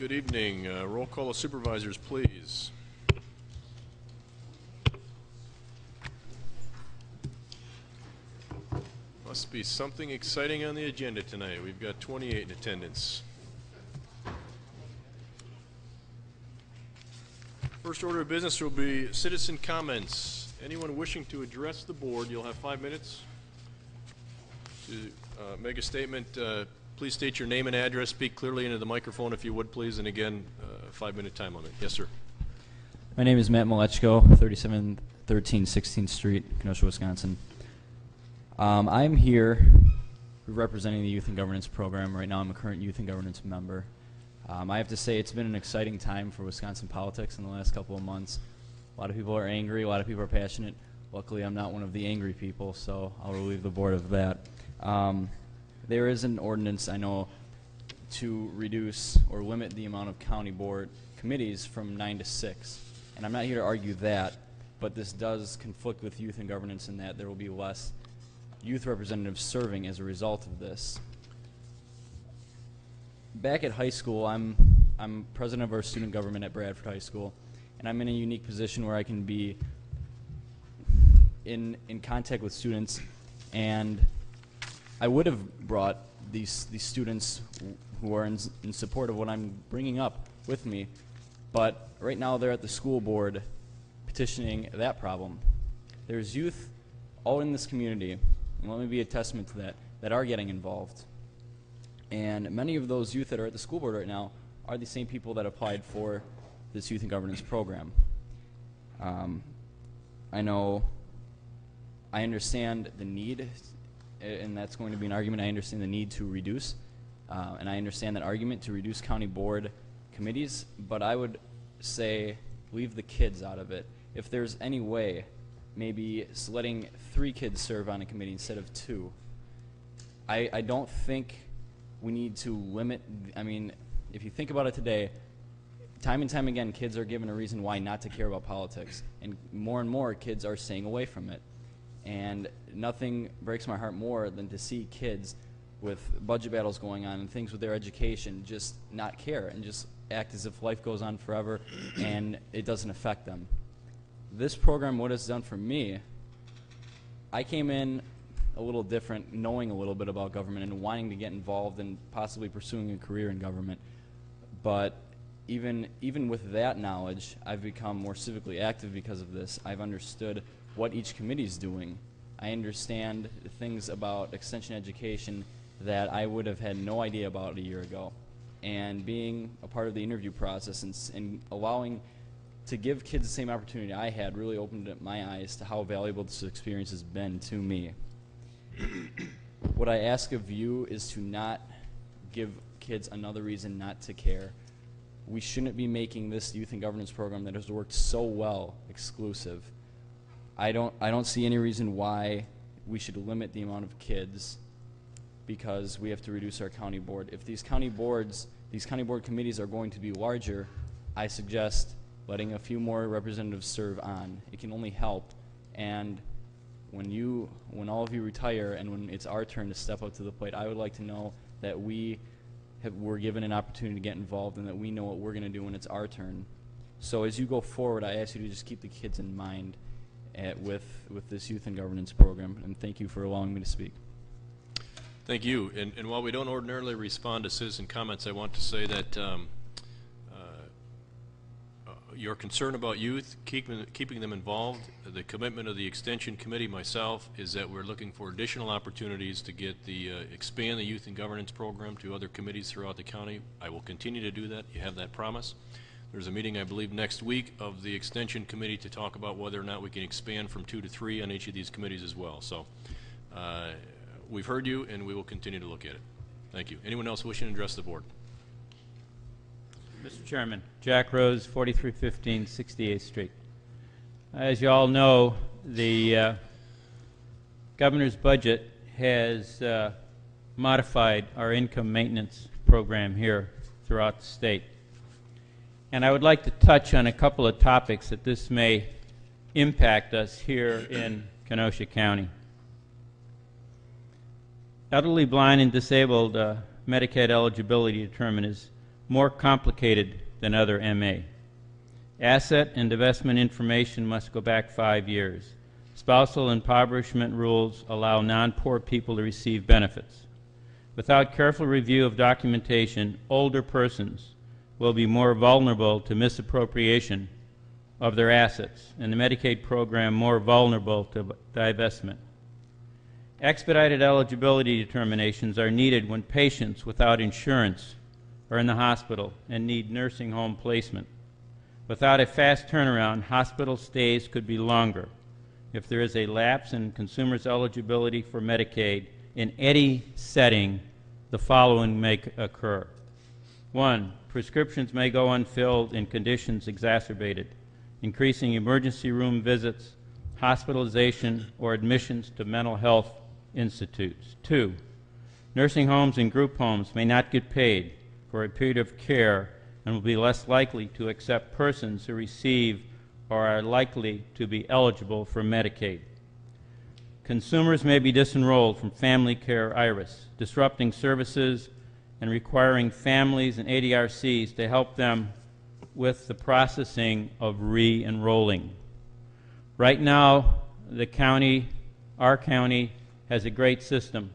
Good evening. Roll call of supervisors, please. Must be something exciting on the agenda tonight. We've got 28 in attendance. First order of business will be citizen comments. Anyone wishing to address the board, you'll have 5 minutes to make a statement. Please state your name and address. Speak clearly into the microphone if you would, please. And again, 5-minute time limit. Yes, sir. My name is Matt Malechko, 3713 16th Street, Kenosha, Wisconsin. I'm here representing the Youth and Governance Program. Right now I'm a current Youth and Governance member. I have to say it's been an exciting time for Wisconsin politics in the last couple of months. A lot of people are angry, a lot of people are passionate. Luckily I'm not one of the angry people, so I'll relieve the board of that. There is an ordinance, I know, to reduce or limit the amount of county board committees from 9 to 6. And I'm not here to argue that, but this does conflict with youth and governance in that there will be less youth representatives serving as a result of this. Back at high school, I'm president of our student government at Bradford High School, and I'm in a unique position where I can be in contact with students, and I would have brought these students who are in support of what I'm bringing up with me, but right now they're at the school board petitioning that problem. There's youth all in this community, and let me be a testament to that are getting involved. And many of those youth that are at the school board right now are the same people that applied for this youth and governance program. I understand the need, and that's going to be an argument. I understand the need to reduce, and I understand that argument to reduce county board committees, but I would say leave the kids out of it. If there's any way, maybe letting 3 kids serve on a committee instead of 2. I don't think we need to limit, I mean, if you think about it today, time and time again, kids are given a reason why not to care about politics, and more kids are staying away from it. And nothing breaks my heart more than to see kids with budget battles going on and things with their education just not care and just act as if life goes on forever and it doesn't affect them. This program, what it's done for me, I came in a little different, knowing a little bit about government and wanting to get involved and possibly pursuing a career in government. But even with that knowledge, I've become more civically active because of this. I've understood what each committee is doing. I understand things about extension education that I would have had no idea about a year ago. And being a part of the interview process and allowing to give kids the same opportunity I had really opened up my eyes to how valuable this experience has been to me. What I ask of you is to not give kids another reason not to care. We shouldn't be making this youth and governance program that has worked so well exclusive. I don't see any reason why we should limit the amount of kids because we have to reduce our county board. If these county board committees are going to be larger, I suggest letting a few more representatives serve on. It can only help. And when all of you retire and when it's our turn to step up to the plate, I would like to know that we're given an opportunity to get involved and that we know what we're going to do when it's our turn. So as you go forward, I ask you to just keep the kids in mind with this youth and governance program, and thank you for allowing me to speak. Thank you. And while we don't ordinarily respond to citizen comments, I want to say that your concern about youth, keeping them involved, the commitment of the Extension Committee, myself, is that we're looking for additional opportunities to get expand the Youth and Governance Program to other committees throughout the county. I will continue to do that. You have that promise. There's a meeting, I believe, next week of the Extension Committee to talk about whether or not we can expand from 2 to 3 on each of these committees as well. So we've heard you, and we will continue to look at it. Thank you. Anyone else wishing to address the board? Mr. Chairman, Jack Rose, 4315 68th Street. As you all know, the governor's budget has modified our income maintenance program here throughout the state. And I would like to touch on a couple of topics that this may impact us here in Kenosha County. Elderly, blind, and disabled Medicaid eligibility determinant is more complicated than other MA. Asset and divestment information must go back 5 years. Spousal impoverishment rules allow non-poor people to receive benefits. Without careful review of documentation, older persons will be more vulnerable to misappropriation of their assets, and the Medicaid program more vulnerable to divestment. Expedited eligibility determinations are needed when patients without insurance are in the hospital and need nursing home placement. Without a fast turnaround, hospital stays could be longer. If there is a lapse in consumers' eligibility for Medicaid in any setting, the following may occur. 1. Prescriptions may go unfilled and conditions exacerbated, increasing emergency room visits, hospitalization, or admissions to mental health institutes. 2. Nursing homes and group homes may not get paid for a period of care and will be less likely to accept persons who receive or are likely to be eligible for Medicaid. Consumers may be disenrolled from family care IRAS, disrupting services and requiring families and ADRCs to help them with the processing of re-enrolling. Right now, our county, has a great system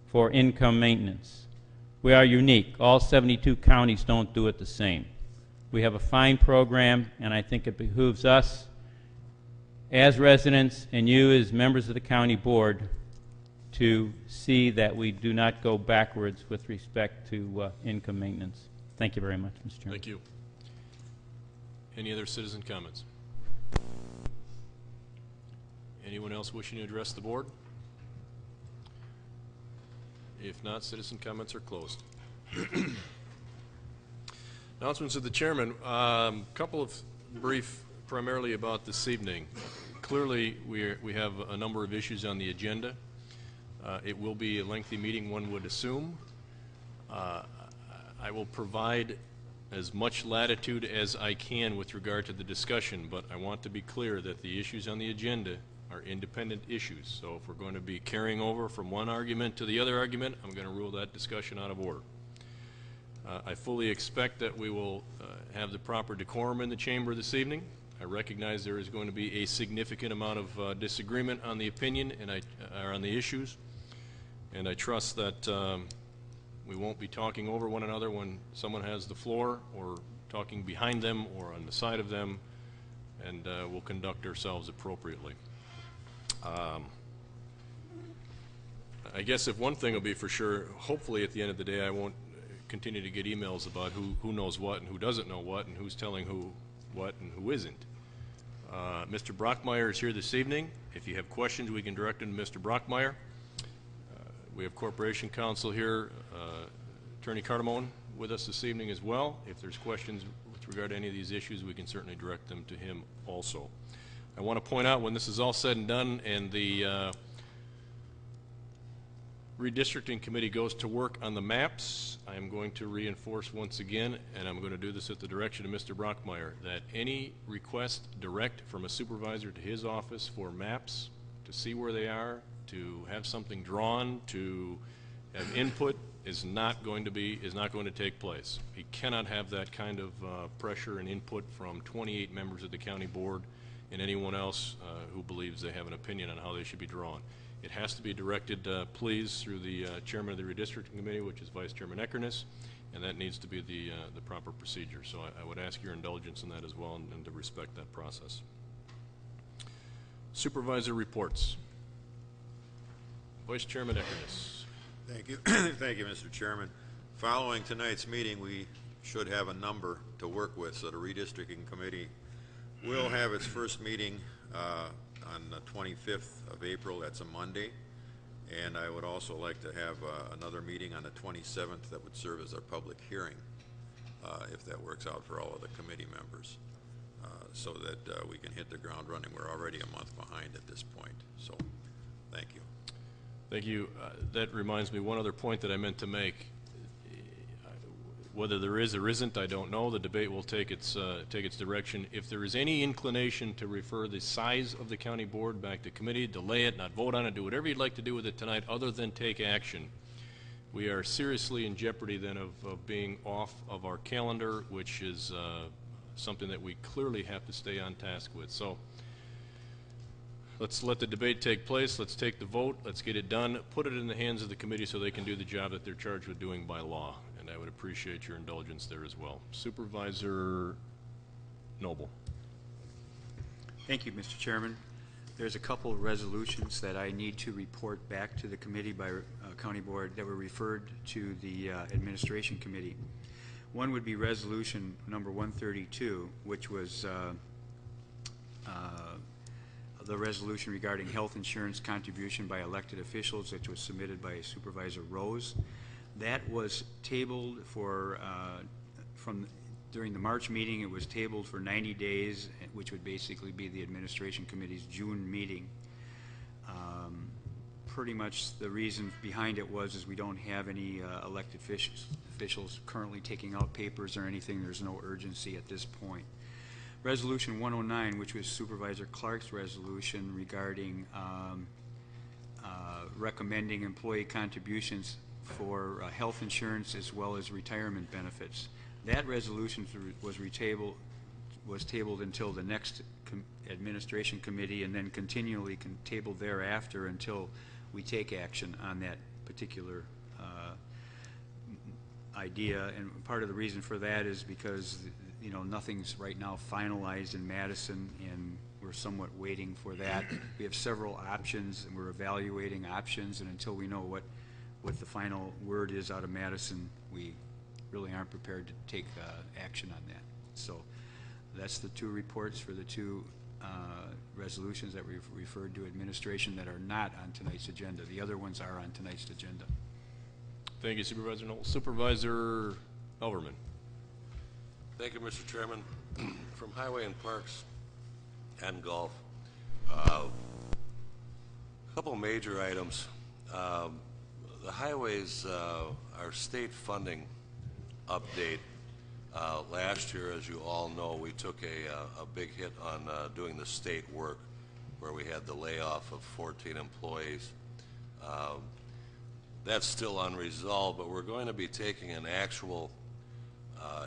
for income maintenance. We are unique. All 72 counties don't do it the same. We have a fine program, and I think it behooves us as residents and you as members of the county board to see that we do not go backwards with respect to income maintenance. Thank you very much, Mr. Chairman. Thank you. Any other citizen comments? Anyone else wishing to address the board? If not, citizen comments are closed. Announcements of the chairman. Couple of brief, primarily about this evening. Clearly, we have a number of issues on the agenda. It will be a lengthy meeting, one would assume. I will provide as much latitude as I can with regard to the discussion, but I want to be clear that the issues on the agenda are independent issues. So if we're going to be carrying over from one argument to the other argument, I'm going to rule that discussion out of order. I fully expect that we will have the proper decorum in the chamber this evening. I recognize there is going to be a significant amount of disagreement on the opinion and on the issues, and I trust that we won't be talking over one another when someone has the floor or talking behind them or on the side of them, and we'll conduct ourselves appropriately. I guess if one thing will be for sure, hopefully at the end of the day I won't continue to get emails about who knows what and who doesn't know what and who's telling who what and who isn't. Mr. Brockmeyer is here this evening. If you have questions, we can direct them to Mr. Brockmeyer. We have Corporation Counsel here, Attorney Cardamone, with us this evening as well. If there's questions with regard to any of these issues, we can certainly direct them to him also. I want to point out, when this is all said and done and the redistricting committee goes to work on the maps, I am going to reinforce once again, and I'm going to do this at the direction of Mr. Brockmeyer, that any request direct from a supervisor to his office for maps, to see where they are, to have something drawn, to have input, is not going to take place. He cannot have that kind of pressure and input from 28 members of the county board and anyone else who believes they have an opinion on how they should be drawn. It has to be directed, please, through the chairman of the redistricting committee, which is Vice Chairman Eckernes, and that needs to be the proper procedure. So I would ask your indulgence in that as well, and to respect that process. Supervisor reports. Vice Chairman Eckernes. Thank you. Thank you, Mr. Chairman. Following tonight's meeting, we should have a number to work with, so the redistricting committee will have its first meeting on the 25th of April. That's a Monday. And I would also like to have another meeting on the 27th that would serve as our public hearing, if that works out for all of the committee members, so that we can hit the ground running. We're already a month behind at this point. So thank you. Thank you. That reminds me, one other point that I meant to make. Whether there is or isn't, I don't know. The debate will take its direction. If there is any inclination to refer the size of the county board back to committee, delay it, not vote on it, do whatever you'd like to do with it tonight other than take action, we are seriously in jeopardy then of being off of our calendar, which is something that we clearly have to stay on task with. So let's let the debate take place. Let's take the vote. Let's get it done. Put it in the hands of the committee so they can do the job that they're charged with doing by law. And I would appreciate your indulgence there as well. Supervisor Noble. Thank you, Mr. Chairman. There's a couple of resolutions that I need to report back to the committee by County Board that were referred to the Administration Committee. One would be Resolution number 132, which was the resolution regarding health insurance contribution by elected officials, which was submitted by Supervisor Rose. That was tabled for, during the March meeting, it was tabled for 90 days, which would basically be the Administration Committee's June meeting. Pretty much the reason behind it is we don't have any elected officials currently taking out papers or anything. There's no urgency at this point. Resolution 109, which was Supervisor Clark's resolution regarding recommending employee contributions for health insurance as well as retirement benefits. That resolution was tabled until the next Administration Committee, and then continually tabled thereafter until we take action on that particular idea. And part of the reason for that is because, you know, nothing's right now finalized in Madison, and we're somewhat waiting for that. We have several options, and we're evaluating options, and until we know what the final word is out of Madison, we really aren't prepared to take action on that. So that's the two reports for the two resolutions that we've referred to administration that are not on tonight's agenda. The other ones are on tonight's agenda. Thank you, Supervisor Noble. Supervisor Elverman. Thank you, Mr. Chairman. From Highway and Parks and Golf, a couple of major items. The highways, our state funding update. Last year, as you all know, we took a big hit on doing the state work, where we had the layoff of 14 employees. That's still unresolved, but we're going to be taking an actual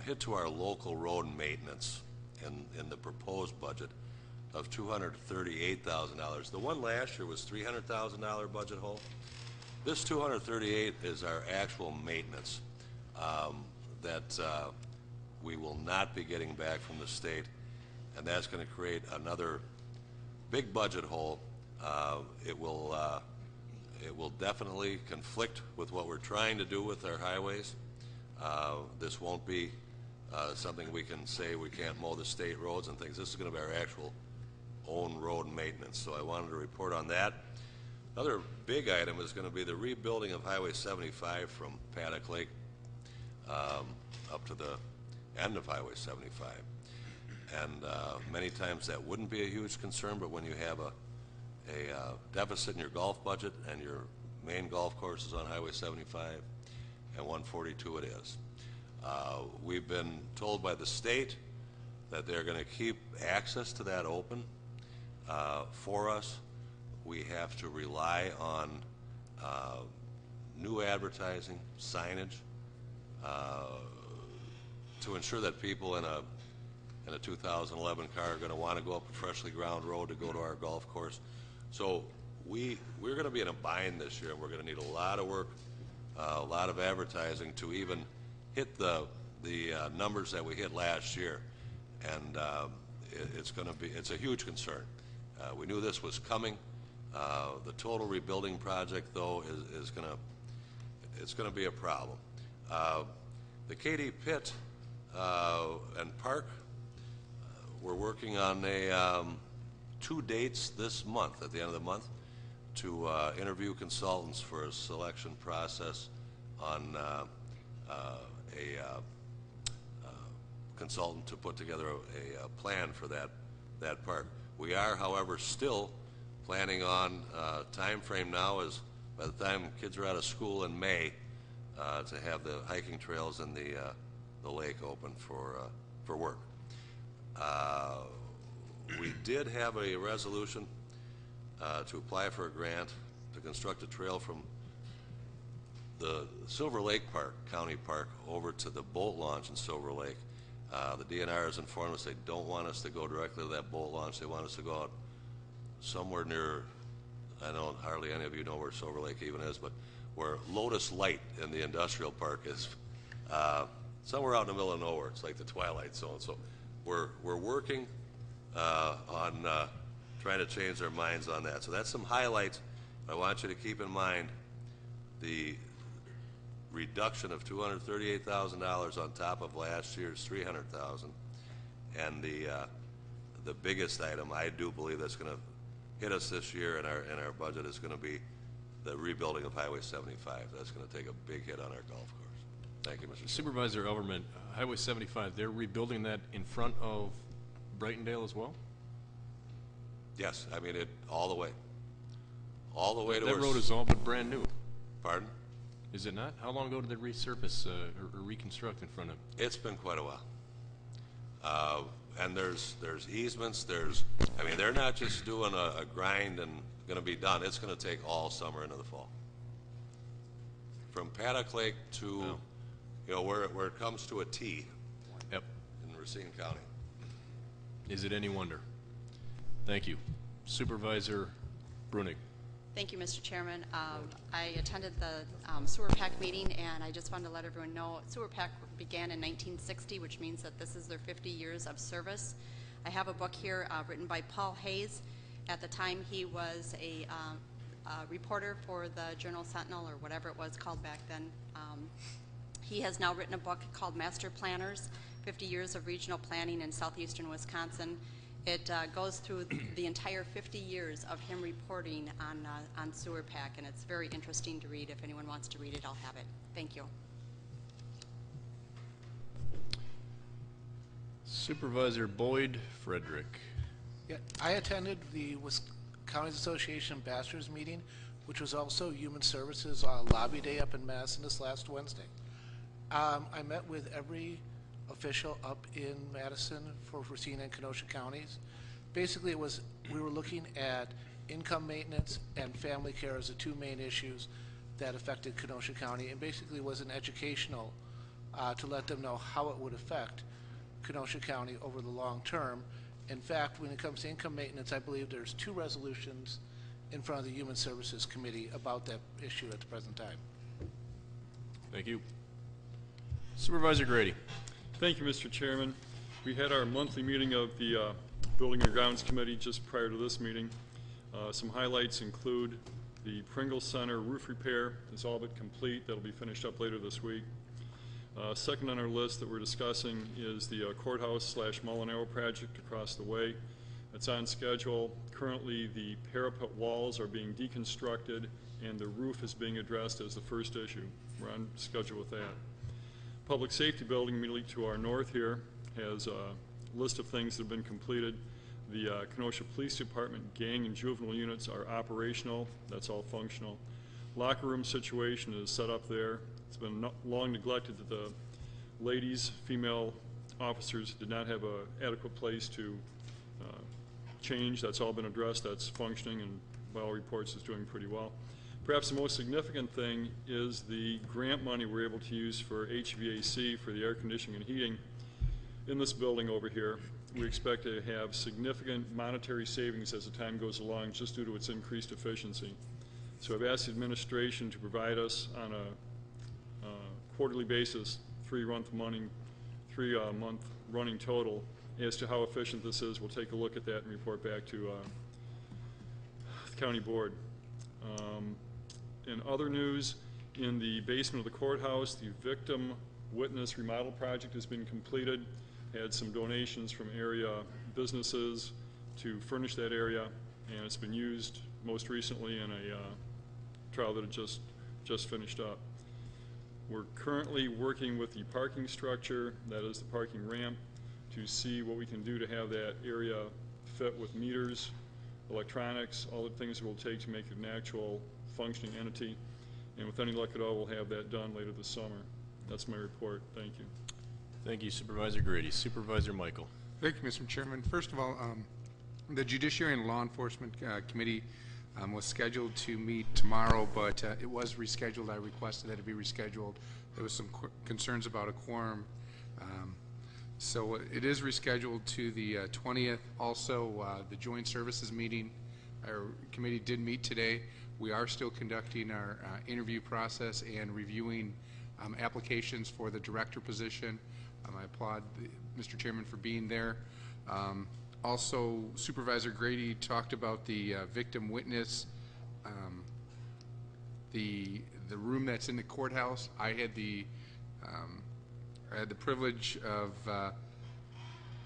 hit to our local road maintenance in the proposed budget of $238,000. The one last year was $300,000 budget hole. This $238,000 is our actual maintenance that we will not be getting back from the state, and that's going to create another big budget hole. It will definitely conflict with what we're trying to do with our highways. This won't be something we can say we can't mow the state roads and things. This is going to be our actual own road maintenance, so I wanted to report on that. Another big item is going to be the rebuilding of Highway 75 from Paddock Lake up to the end of Highway 75. And many times that wouldn't be a huge concern, but when you have a deficit in your golf budget and your main golf course is on Highway 75 and 142 it is. We've been told by the state that they're going to keep access to that open for us. We have to rely on new advertising, signage, to ensure that people in a 2011 car are going to want to go up a freshly ground road to go to our golf course. So we're going to be in a bind this year, and we're going to need a lot of work, a lot of advertising to even hit the numbers that we hit last year. And it's a huge concern. We knew this was coming. The total rebuilding project, though, is going to be a problem. The Katy Pit and Park, we're working on two dates this month, at the end of the month, to interview consultants for a selection process on a consultant to put together a plan for that park. We are, however, still planning on time frame now is by the time kids are out of school in May to have the hiking trails and the lake open for work. We did have a resolution to apply for a grant to construct a trail from the Silver Lake Park, County Park, over to the boat launch in Silver Lake. The DNR has informed us they don't want us to go directly to that boat launch. They want us to go out somewhere near, I know hardly any of you know where Silver Lake even is, but where Lotus Light in the industrial park is, somewhere out in the middle of nowhere. It's like the Twilight Zone. So we're working on trying to change their minds on that. So that's some highlights. I want you to keep in mind the reduction of $238,000 on top of last year's $300,000, and the biggest item I do believe that's going to hit us this year in our budget is going to be the rebuilding of Highway 75. That's going to take a big hit on our golf course. Thank you, Mr. Chairman. Supervisor Elverman, Highway 75, they're rebuilding that in front of Brightondale as well? Yes, I mean it all the way to That where road is all but brand new, Pardon? is it not? How long ago did they resurface or reconstruct in front of? It's been quite a while. And there's easements, I mean, they're not just doing a grind and going to be done. It's going to take all summer into the fall. From Paddock Lake to, where it comes to a T Yep. in Racine County. Is it any wonder? Thank you. Supervisor Brunig. Thank you, Mr. Chairman. I attended the sewer PAC meeting, and I just wanted to let everyone know sewer PAC began in 1960, which means that this is their 50 years of service. I have a book here written by Paul Hayes. At the time, he was a reporter for the Journal Sentinel, or whatever it was called back then. He has now written a book called Master Planners, 50 Years of Regional Planning in Southeastern Wisconsin. It goes through the entire 50 years of him reporting on sewer PAC, and it's very interesting to read. If anyone wants to read it, I'll have it. Thank you. Supervisor Boyd Frederick. Yeah, I attended the Counties Association Ambassadors meeting, which was also Human Services Lobby Day up in Madison this last Wednesday. I met with every official up in Madison for Racine and Kenosha counties. Basically, we were looking at income maintenance and family care as the two main issues that affected Kenosha County, and basically was an educational to let them know how it would affect Kenosha County over the long term. In fact, when it comes to income maintenance, I believe there's 2 resolutions in front of the Human Services Committee about that issue at the present time. Thank you. Supervisor Grady. Thank you, Mr. Chairman. We had our monthly meeting of the Building and Grounds Committee just prior to this meeting. Some highlights include the Pringle Center roof repair is all but complete. That'll be finished up later this week. Second on our list that we're discussing is the courthouse/Molinaro project across the way. It's on schedule. Currently, the parapet walls are being deconstructed and the roof is being addressed as the first issue. We're on schedule with that. Public Safety Building immediately to our north here has a list of things that have been completed. The Kenosha Police Department gang and juvenile units are operational. That's all functional. Locker room situation is set up there. It's been long neglected that the ladies, female officers, did not have an adequate place to change. That's all been addressed. That's functioning, and by all reports is doing pretty well. Perhaps the most significant thing is the grant money we're able to use for HVAC, for the air conditioning and heating in this building over here. We expect to have significant monetary savings as the time goes along just due to its increased efficiency. So I've asked the administration to provide us on a quarterly basis, 3-month running total as to how efficient this is. We'll take a look at that and report back to the county board. In other news, in the basement of the courthouse, the victim witness remodel project has been completed. Had some donations from area businesses to furnish that area, and it's been used most recently in a trial that had just finished up. We're currently working with the parking structure, that is the parking ramp, to see what we can do to have that area fit with meters, electronics, all the things it will take to make it an actual functioning entity. And with any luck at all, we'll have that done later this summer. That's my report. Thank you. Thank you, Supervisor Grady. Supervisor Michael. Thank you, Mr. Chairman. First of all, the Judiciary and Law Enforcement Committee was scheduled to meet tomorrow, but it was rescheduled. I requested that it be rescheduled. There was some concerns about a quorum. So it is rescheduled to the 20th. Also, the joint services meeting, our committee did meet today. We are still conducting our interview process and reviewing applications for the director position. I applaud Mr. Chairman for being there. Also, Supervisor Grady talked about the victim witness, the room that's in the courthouse. I had the privilege of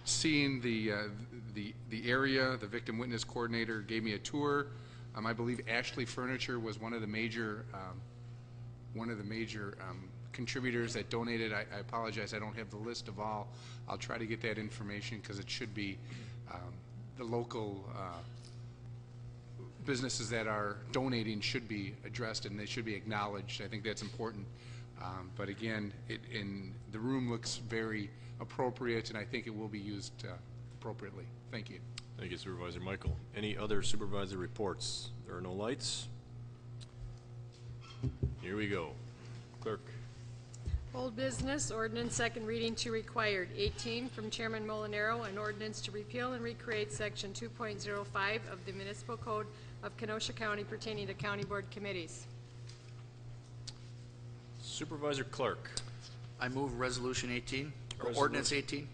seeing the area. The victim witness coordinator gave me a tour. I believe Ashley Furniture was one of the major contributors that donated. I apologize, I don't have the list of all. I'll try to get that information because it should be the local businesses that are donating should be addressed and they should be acknowledged. I think that's important. But again, the room looks very appropriate, and I think it will be used appropriately. Thank you. Thank you, Supervisor Michael. Any other supervisor reports? There are no lights. Here we go. Clerk. Old business, ordinance second reading to required. 18 from Chairman Molinaro, an ordinance to repeal and recreate section 2.05 of the Municipal Code of Kenosha County pertaining to county board committees. Supervisor Clark. I move resolution 18, or ordinance 18.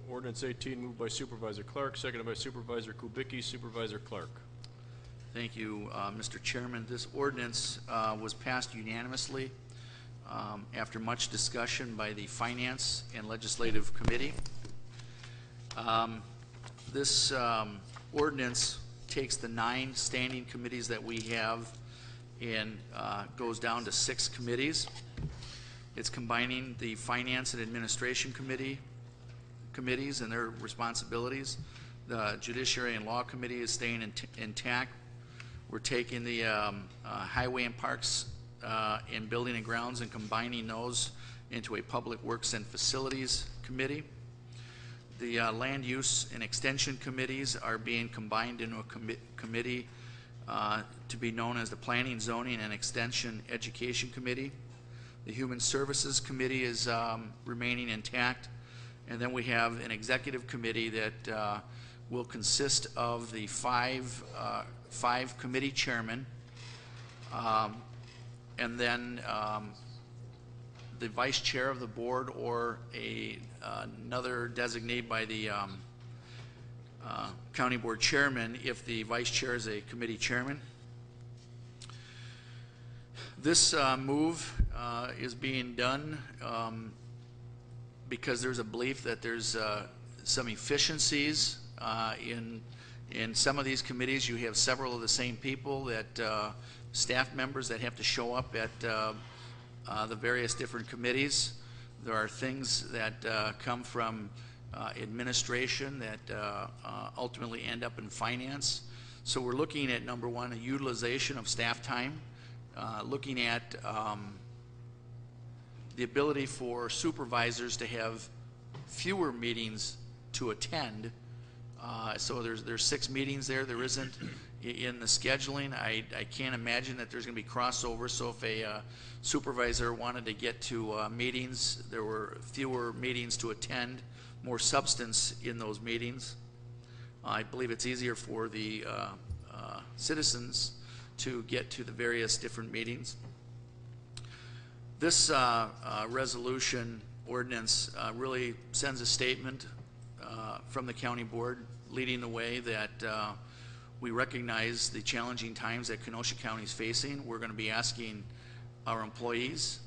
Ordinance 18 moved by Supervisor Clark, seconded by Supervisor Kubicki. Supervisor Clark. Thank you, Mr. Chairman. This ordinance was passed unanimously after much discussion by the Finance and Legislative Committee. This ordinance takes the 9 standing committees that we have and goes down to 6 committees. It's combining the Finance and Administration committees and their responsibilities. The Judiciary and Law Committee is staying intact. We're taking the Highway and Parks and Building and Grounds and combining those into a Public Works and Facilities Committee. The Land Use and Extension Committees are being combined into a committee to be known as the Planning, Zoning, and Extension Education Committee. The Human Services Committee is remaining intact. And then we have an executive committee that will consist of the five committee chairmen, and then the vice chair of the board or another designee by the county board chairman if the vice chair is a committee chairman. This move is being done because there's a belief that there's some efficiencies in some of these committees. You have several of the same people that staff members that have to show up at the various different committees. There are things that come from administration that ultimately end up in finance. So we're looking at, number one, a utilization of staff time, looking at the ability for supervisors to have fewer meetings to attend. So there's 6 meetings there. There isn't in the scheduling. I can't imagine that there's going to be crossover. So if a supervisor wanted to get to meetings, there were fewer meetings to attend, more substance in those meetings. I believe it's easier for the citizens to get to the various different meetings. This resolution ordinance really sends a statement from the county board leading the way that we recognize the challenging times that Kenosha County is facing. We're going to be asking our employees,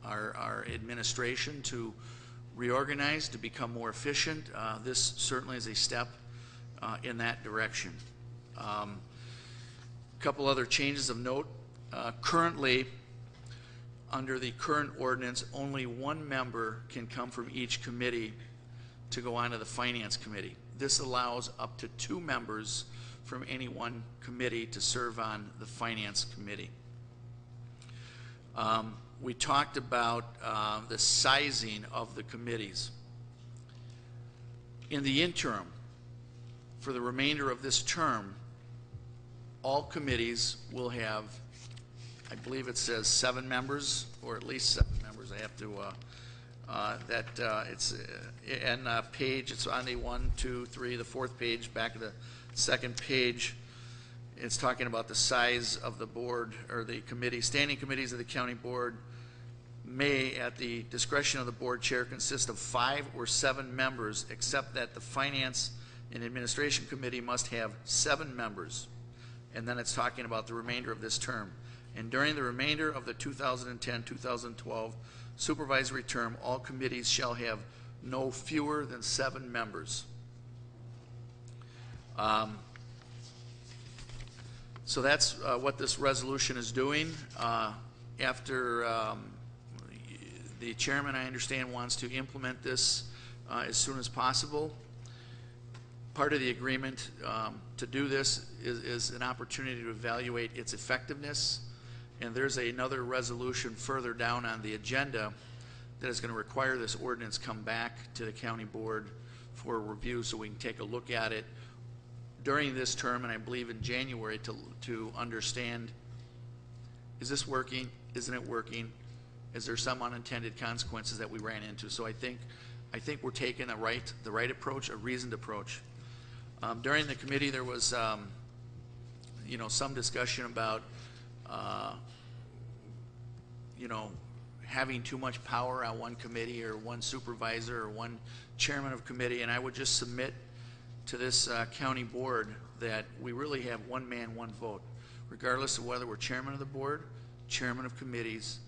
our administration to reorganize, to become more efficient. This certainly is a step in that direction. A couple other changes of note. Currently, under the current ordinance, only 1 member can come from each committee to go onto the Finance Committee. This allows up to 2 members from any one committee to serve on the Finance Committee. We talked about the sizing of the committees. In the interim, for the remainder of this term, all committees will have, I believe it says 7 members, or at least 7 members. I have to, it's and page, it's on the 1, 2, 3, the 4th page, back of the 2nd page. It's talking about the size of the board, or the committee. Standing committees of the county board may, at the discretion of the board chair, consist of 5 or 7 members, except that the finance and administration committee must have 7 members. And then it's talking about the remainder of this term. And during the remainder of the 2010-2012 supervisory term, all committees shall have no fewer than 7 members. So that's what this resolution is doing. After the chairman, I understand, wants to implement this as soon as possible. Part of the agreement to do this is an opportunity to evaluate its effectiveness. And there's another resolution further down on the agenda that is going to require this ordinance come back to the county board for review so we can take a look at it during this term, and I believe in January, to understand, is this working? Isn't it working? Is there some unintended consequences that we ran into? So I think we're taking the right approach, a reasoned approach. During the committee, there was some discussion about having too much power on one committee or one supervisor or one chairman of committee, and I would just submit to this county board that we really have one man, one vote. Regardless of whether we're chairman of the board, chairman of committees,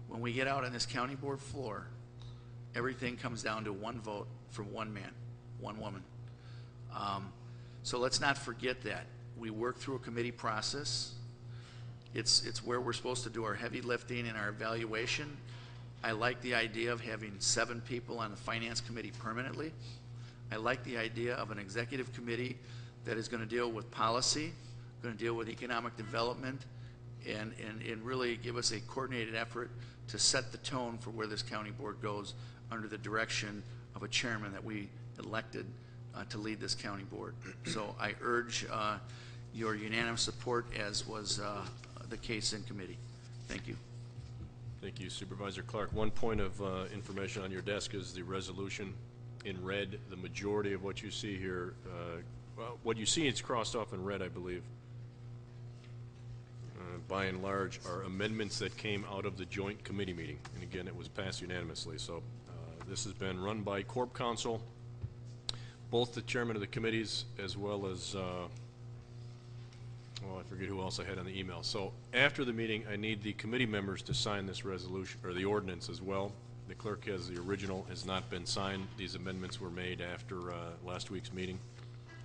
when we get out on this county board floor, everything comes down to one vote for one man, one woman. So let's not forget that. We work through a committee process. It's where we're supposed to do our heavy lifting and our evaluation. I like the idea of having 7 people on the finance committee permanently. I like the idea of an executive committee that is going to deal with policy, going to deal with economic development, and really give us a coordinated effort to set the tone for where this county board goes under the direction of a chairman that we elected to lead this county board. So I urge your unanimous support, as was the case in committee. Thank you. Thank you, Supervisor Clark. One point of information on your desk is the resolution in red. The majority of what you see here, well, what you see is crossed off in red, I believe. By and large, are amendments that came out of the joint committee meeting. And again, it was passed unanimously. So this has been run by Corp Counsel, both the chairman of the committees as well as, well, I forget who else I had on the email. So after the meeting, I need the committee members to sign this resolution, or the ordinance as well. The clerk has the original, has not been signed. These amendments were made after last week's meeting,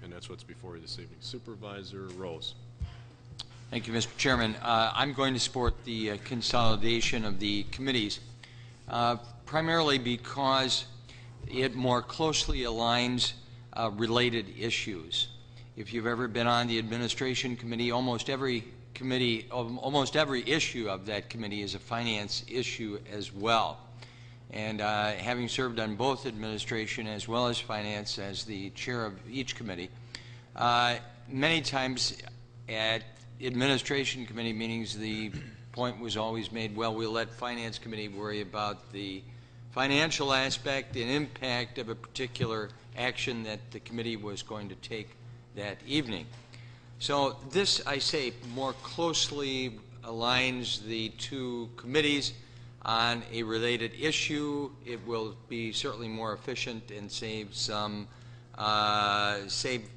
and that's what's before you this evening. Supervisor Rose. Thank you, Mr. Chairman. I'm going to support the consolidation of the committees, primarily because it more closely aligns related issues. If you've ever been on the administration committee, almost every issue of that committee is a finance issue as well. And having served on both administration as well as finance as the chair of each committee, many times at administration committee meetings, the point was always made, well, we'll let finance committee worry about the financial aspect and impact of a particular action that the committee was going to take that evening. So this, I say, more closely aligns the two committees on a related issue. It will be certainly more efficient and save some save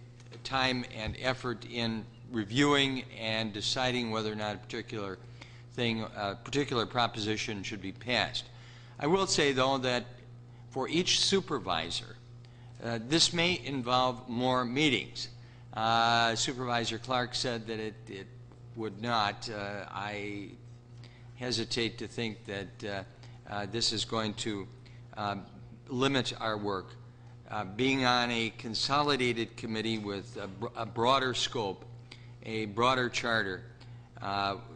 time and effort in reviewing and deciding whether or not a particular thing, a particular proposition should be passed. I will say, though, that for each supervisor, this may involve more meetings. Supervisor Clark said that it would not. I hesitate to think that this is going to limit our work. Being on a consolidated committee with a broader scope, a broader charter,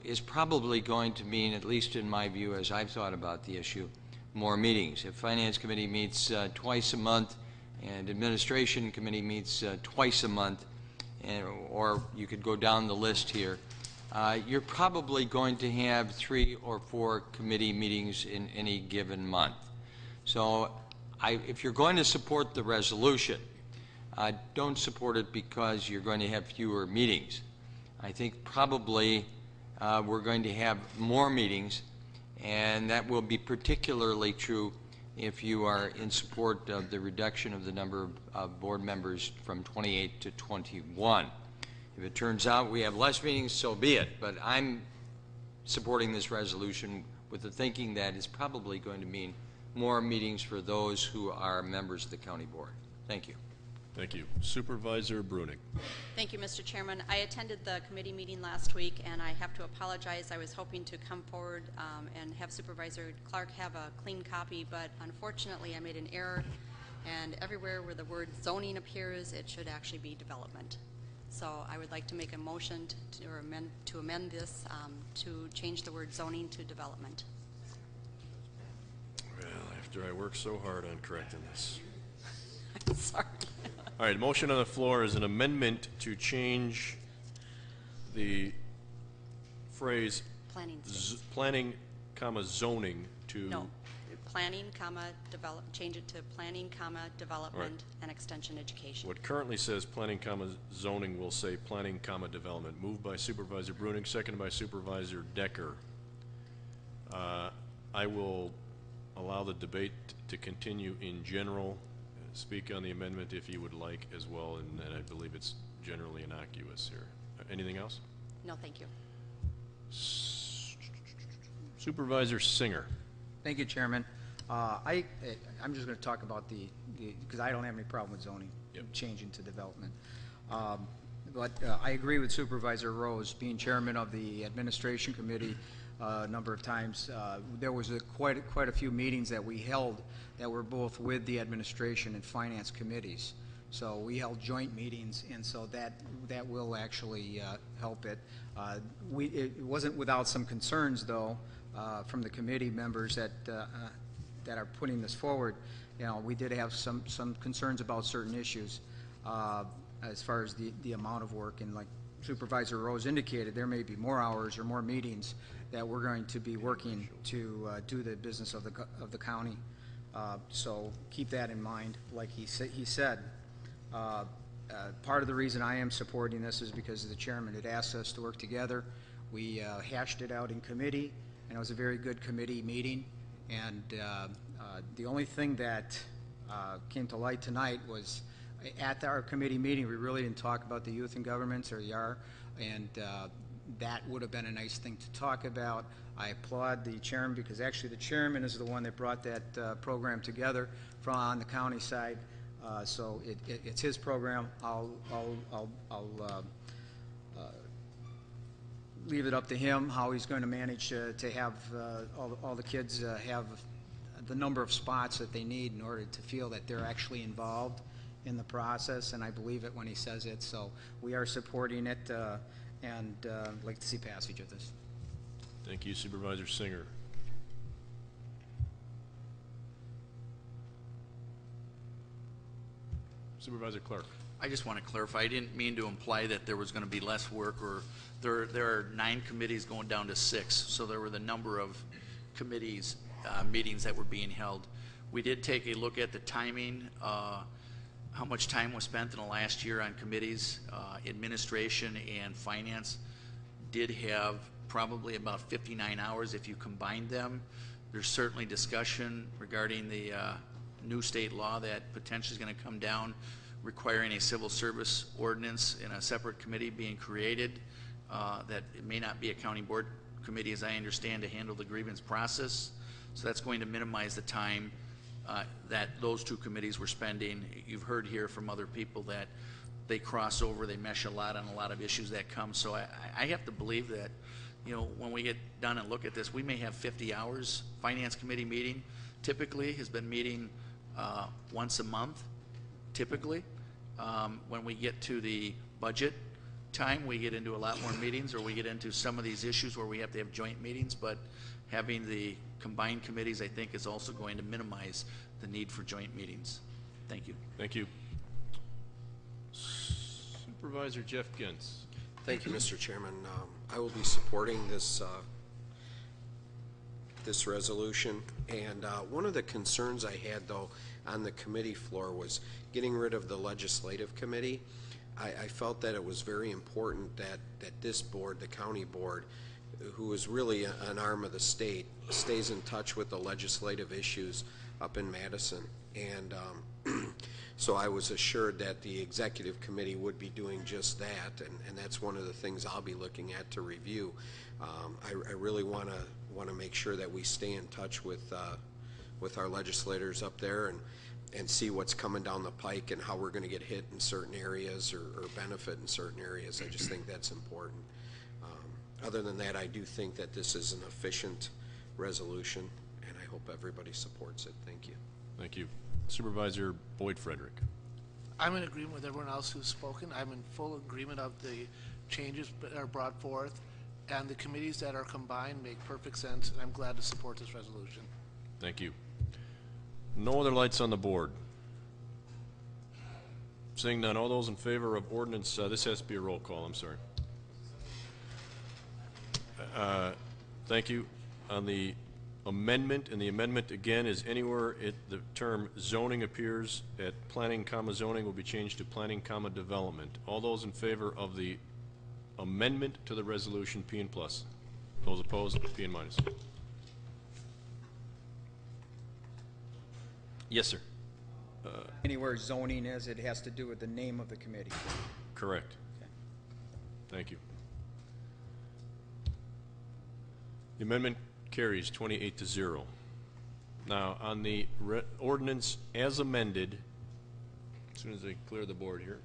is probably going to mean, at least in my view as I've thought about the issue, more meetings. If Finance Committee meets twice a month and Administration Committee meets twice a month, or you could go down the list here, you're probably going to have 3 or 4 committee meetings in any given month. So if you're going to support the resolution, don't support it because you're going to have fewer meetings. I think probably we're going to have more meetings, and that will be particularly true if you are in support of the reduction of the number of board members from 28 to 21. If it turns out we have less meetings, so be it. But I'm supporting this resolution with the thinking that it's probably going to mean more meetings for those who are members of the county board. Thank you. Thank you. Supervisor Bruning. Thank you, Mr. Chairman. I attended the committee meeting last week, and I have to apologize. I was hoping to come forward and have Supervisor Clark have a clean copy, but unfortunately I made an error, and everywhere where the word zoning appears, it should actually be development. So I would like to make a motion to amend this to change the word zoning to development. Well, after I worked so hard on correcting this. I'm sorry. All right, motion on the floor is an amendment to change the phrase planning, comma, zoning to... No, planning, comma, change it to planning, comma, development, and extension education. What currently says planning, comma, zoning will say planning, comma, development. Moved by Supervisor Bruning, seconded by Supervisor Decker. I will allow the debate to continue in general. Speak on the amendment if you would like as well, and I believe it's generally innocuous here. Anything else? No, thank you. Supervisor Singer. Thank you, Chairman. I'm just going to talk about because I don't have any problem with zoning changing to development. But I agree with Supervisor Rose, being chairman of the administration committee a number of times. There was quite a few meetings that we held that were both with the administration and finance committees. So we held joint meetings, and so that will actually help it. It wasn't without some concerns, though, from the committee members that are putting this forward. You know, we did have some concerns about certain issues as far as the amount of work, and like Supervisor Rose indicated, there may be more hours or more meetings that we're going to be working to do the business of the county. So keep that in mind. Like he said, part of the reason I am supporting this is because the chairman had asked us to work together. We hashed it out in committee, and it was a very good committee meeting. And the only thing that came to light tonight was at our committee meeting, we really didn't talk about the youth and governments or YAR, and that would have been a nice thing to talk about. I applaud the chairman, because actually the chairman is the one that brought that program together from on the county side. So it's his program. I'll leave it up to him how he's going to manage to have all the kids have the number of spots that they need in order to feel that they're actually involved in the process, and I believe it when he says it. So we are supporting it, and I'd like to see passage of this. Thank you, Supervisor Singer. Supervisor Clark. I just want to clarify, I didn't mean to imply that there was going to be less work, or there are 9 committees going down to 6, so there were the number of committees, meetings that were being held. We did take a look at the timing, how much time was spent in the last year on committees. Administration and finance did have probably about 59 hours if you combined them. There's certainly discussion regarding the new state law that potentially is going to come down, requiring a civil service ordinance in a separate committee being created, that it may not be a county board committee, as I understand, to handle the grievance process. So that's going to minimize the time that those 2 committees were spending. You've heard here from other people that they cross over, they mesh a lot on a lot of issues that come. So I have to believe that, you know, when we get done and look at this, we may have 50 hours. Finance committee meeting typically has been meeting once a month, typically. When we get to the budget time, we get into a lot more meetings, or we get into some of these issues where we have to have joint meetings, but having the combined committees, I think, is also going to minimize the need for joint meetings. Thank you. Thank you. Supervisor Jeff Gintz. Thank you, Mr. Chairman. I will be supporting this this resolution, and one of the concerns I had, though, on the committee floor was getting rid of the legislative committee. I felt that it was very important that this board, the county board, who is really an arm of the state, stays in touch with the legislative issues up in Madison. And so I was assured that the executive committee would be doing just that, and that's one of the things I'll be looking at to review. I really want to make sure that we stay in touch with our legislators up there and see what's coming down the pike and how we're going to get hit in certain areas or benefit in certain areas. I just think that's important. Other than that, I do think that this is an efficient resolution, and I hope everybody supports it. Thank you. Thank you. Supervisor Boyd Frederick. I'm in agreement with everyone else who's spoken. I'm in full agreement of the changes that are brought forth, and the committees that are combined make perfect sense, and I'm glad to support this resolution. Thank you. No other lights on the board. Seeing none, all those in favor of ordinance, this has to be a roll call, I'm sorry. Thank you. On the amendment, and the amendment again is anywhere the term zoning appears at planning comma zoning will be changed to planning comma development. All those in favor of the amendment to the resolution, P and plus. Those opposed, P and minus. Yes, sir. Anywhere zoning is, it has to do with the name of the committee. Correct. Okay. Thank you. The amendment carries 28-0. Now, on the ordinance as amended, as soon as I clear the board here.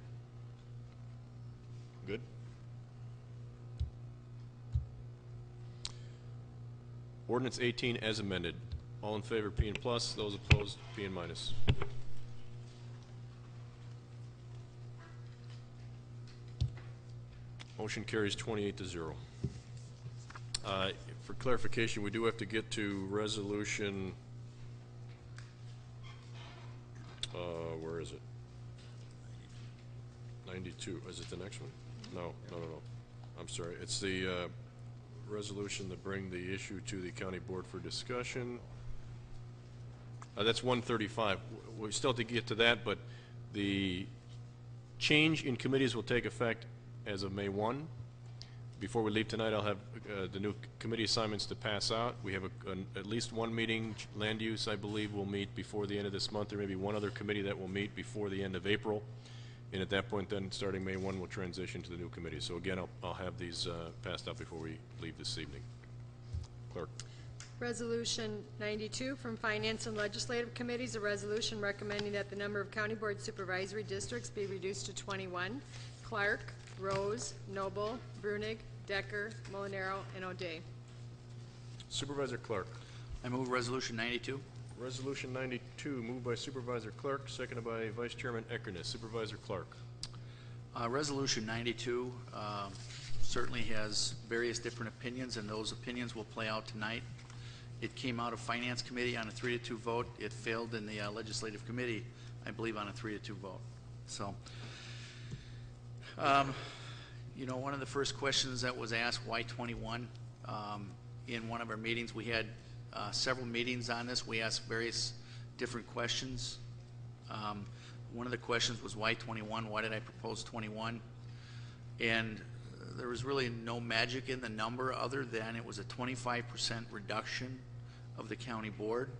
Good? Ordinance 18 as amended. All in favor, P and plus. Those opposed, P and minus. Motion carries 28-0. For clarification, we do have to get to resolution, where is it? 92. Is it the next one? No. I'm sorry. It's the resolution to bring the issue to the county board for discussion. That's 135. We still have to get to that, but the change in committees will take effect as of May 1. Before we leave tonight, I'll have the new committee assignments to pass out. We have at least one meeting, land use, I believe, will meet before the end of this month. There may be one other committee that will meet before the end of April. And at that point, then, starting May 1, we'll transition to the new committee. So again, I'll have these passed out before we leave this evening. Clerk. Resolution 92 from Finance and Legislative Committees, a resolution recommending that the number of county board supervisory districts be reduced to 21. Clark, Rose, Noble, Brunig, Decker, Molinaro, and O'Day. Supervisor Clark. I move Resolution 92. Resolution 92, moved by Supervisor Clark, seconded by Vice Chairman Eckerness. Supervisor Clark. Resolution 92 certainly has various different opinions, and those opinions will play out tonight. It came out of Finance Committee on a 3-2 vote. It failed in the Legislative Committee, I believe, on a 3-2 vote. So, you know, one of the first questions that was asked, why 21? In one of our meetings, we had several meetings on this. We asked various different questions. One of the questions was, why 21? Why did I propose 21? And there was really no magic in the number other than it was a 25% reduction of the county board.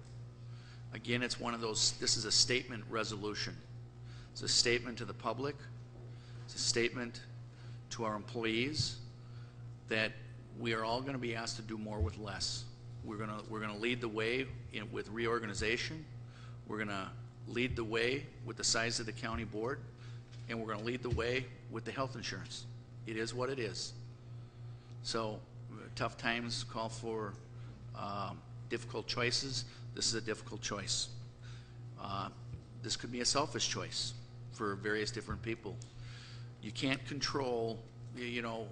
Again, it's one of those, this is a statement resolution. It's a statement to the public. It's a statement to our employees that we are all going to be asked to do more with less. We're going to lead the way with reorganization. We're going to lead the way with the size of the county board, and we're going to lead the way with the health insurance. It is what it is. So tough times call for difficult choices. This is a difficult choice. This could be a selfish choice for various different people. You can't control, you know,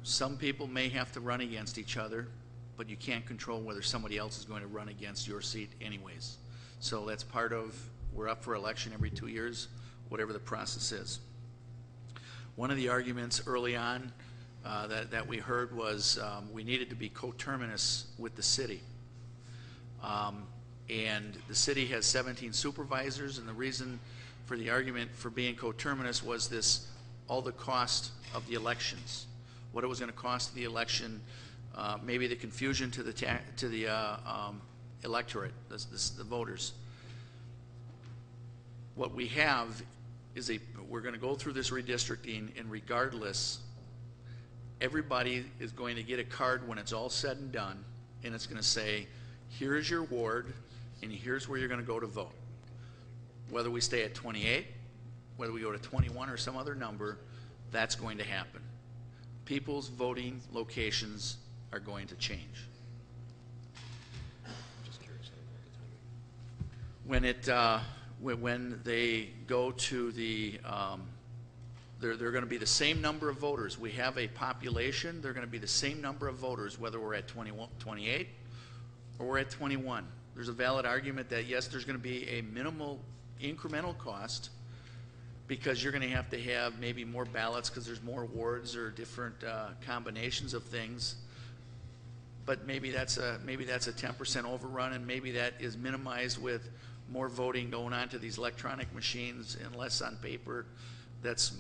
some people may have to run against each other, but you can't control whether somebody else is going to run against your seat anyways. So that's part of, we're up for election every 2 years, whatever the process is. One of the arguments early on that we heard was we needed to be coterminous with the city. And the city has 17 supervisors, and the reason for the argument for being coterminous was this, all the cost of the elections, what it was going to cost the election, maybe the confusion to the electorate, the voters. What we have is we're going to go through this redistricting, and regardless, everybody is going to get a card when it's all said and done, and it's going to say, here's your ward, and here's where you're going to go to vote. Whether we stay at 28, whether we go to 21 or some other number, that's going to happen. People's voting locations are going to change. When they go to the, they're going to be the same number of voters. We have a population, they're going to be the same number of voters whether we're at 21, 28 or we're at 21. There's a valid argument that yes, there's going to be a minimal incremental cost because you're going to have maybe more ballots because there's more wards or different combinations of things. But maybe that's a 10% overrun, and maybe that is minimized with more voting going on to these electronic machines and less on paper. That's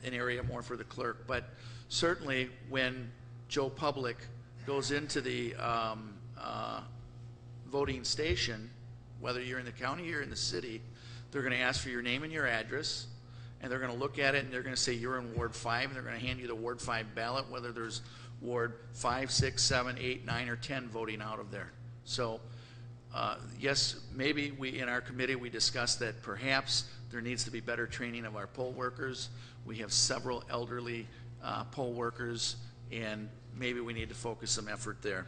an area more for the clerk. But certainly when Joe Public goes into the voting station, whether you're in the county or in the city, they're going to ask for your name and your address, and they're going to look at it and they're going to say you're in Ward 5, and they're going to hand you the Ward 5 ballot, whether there's Ward 5, 6, 7, 8, 9, or 10 voting out of there. So yes, maybe in our committee we discussed that perhaps there needs to be better training of our poll workers. We have several elderly poll workers, and maybe we need to focus some effort there.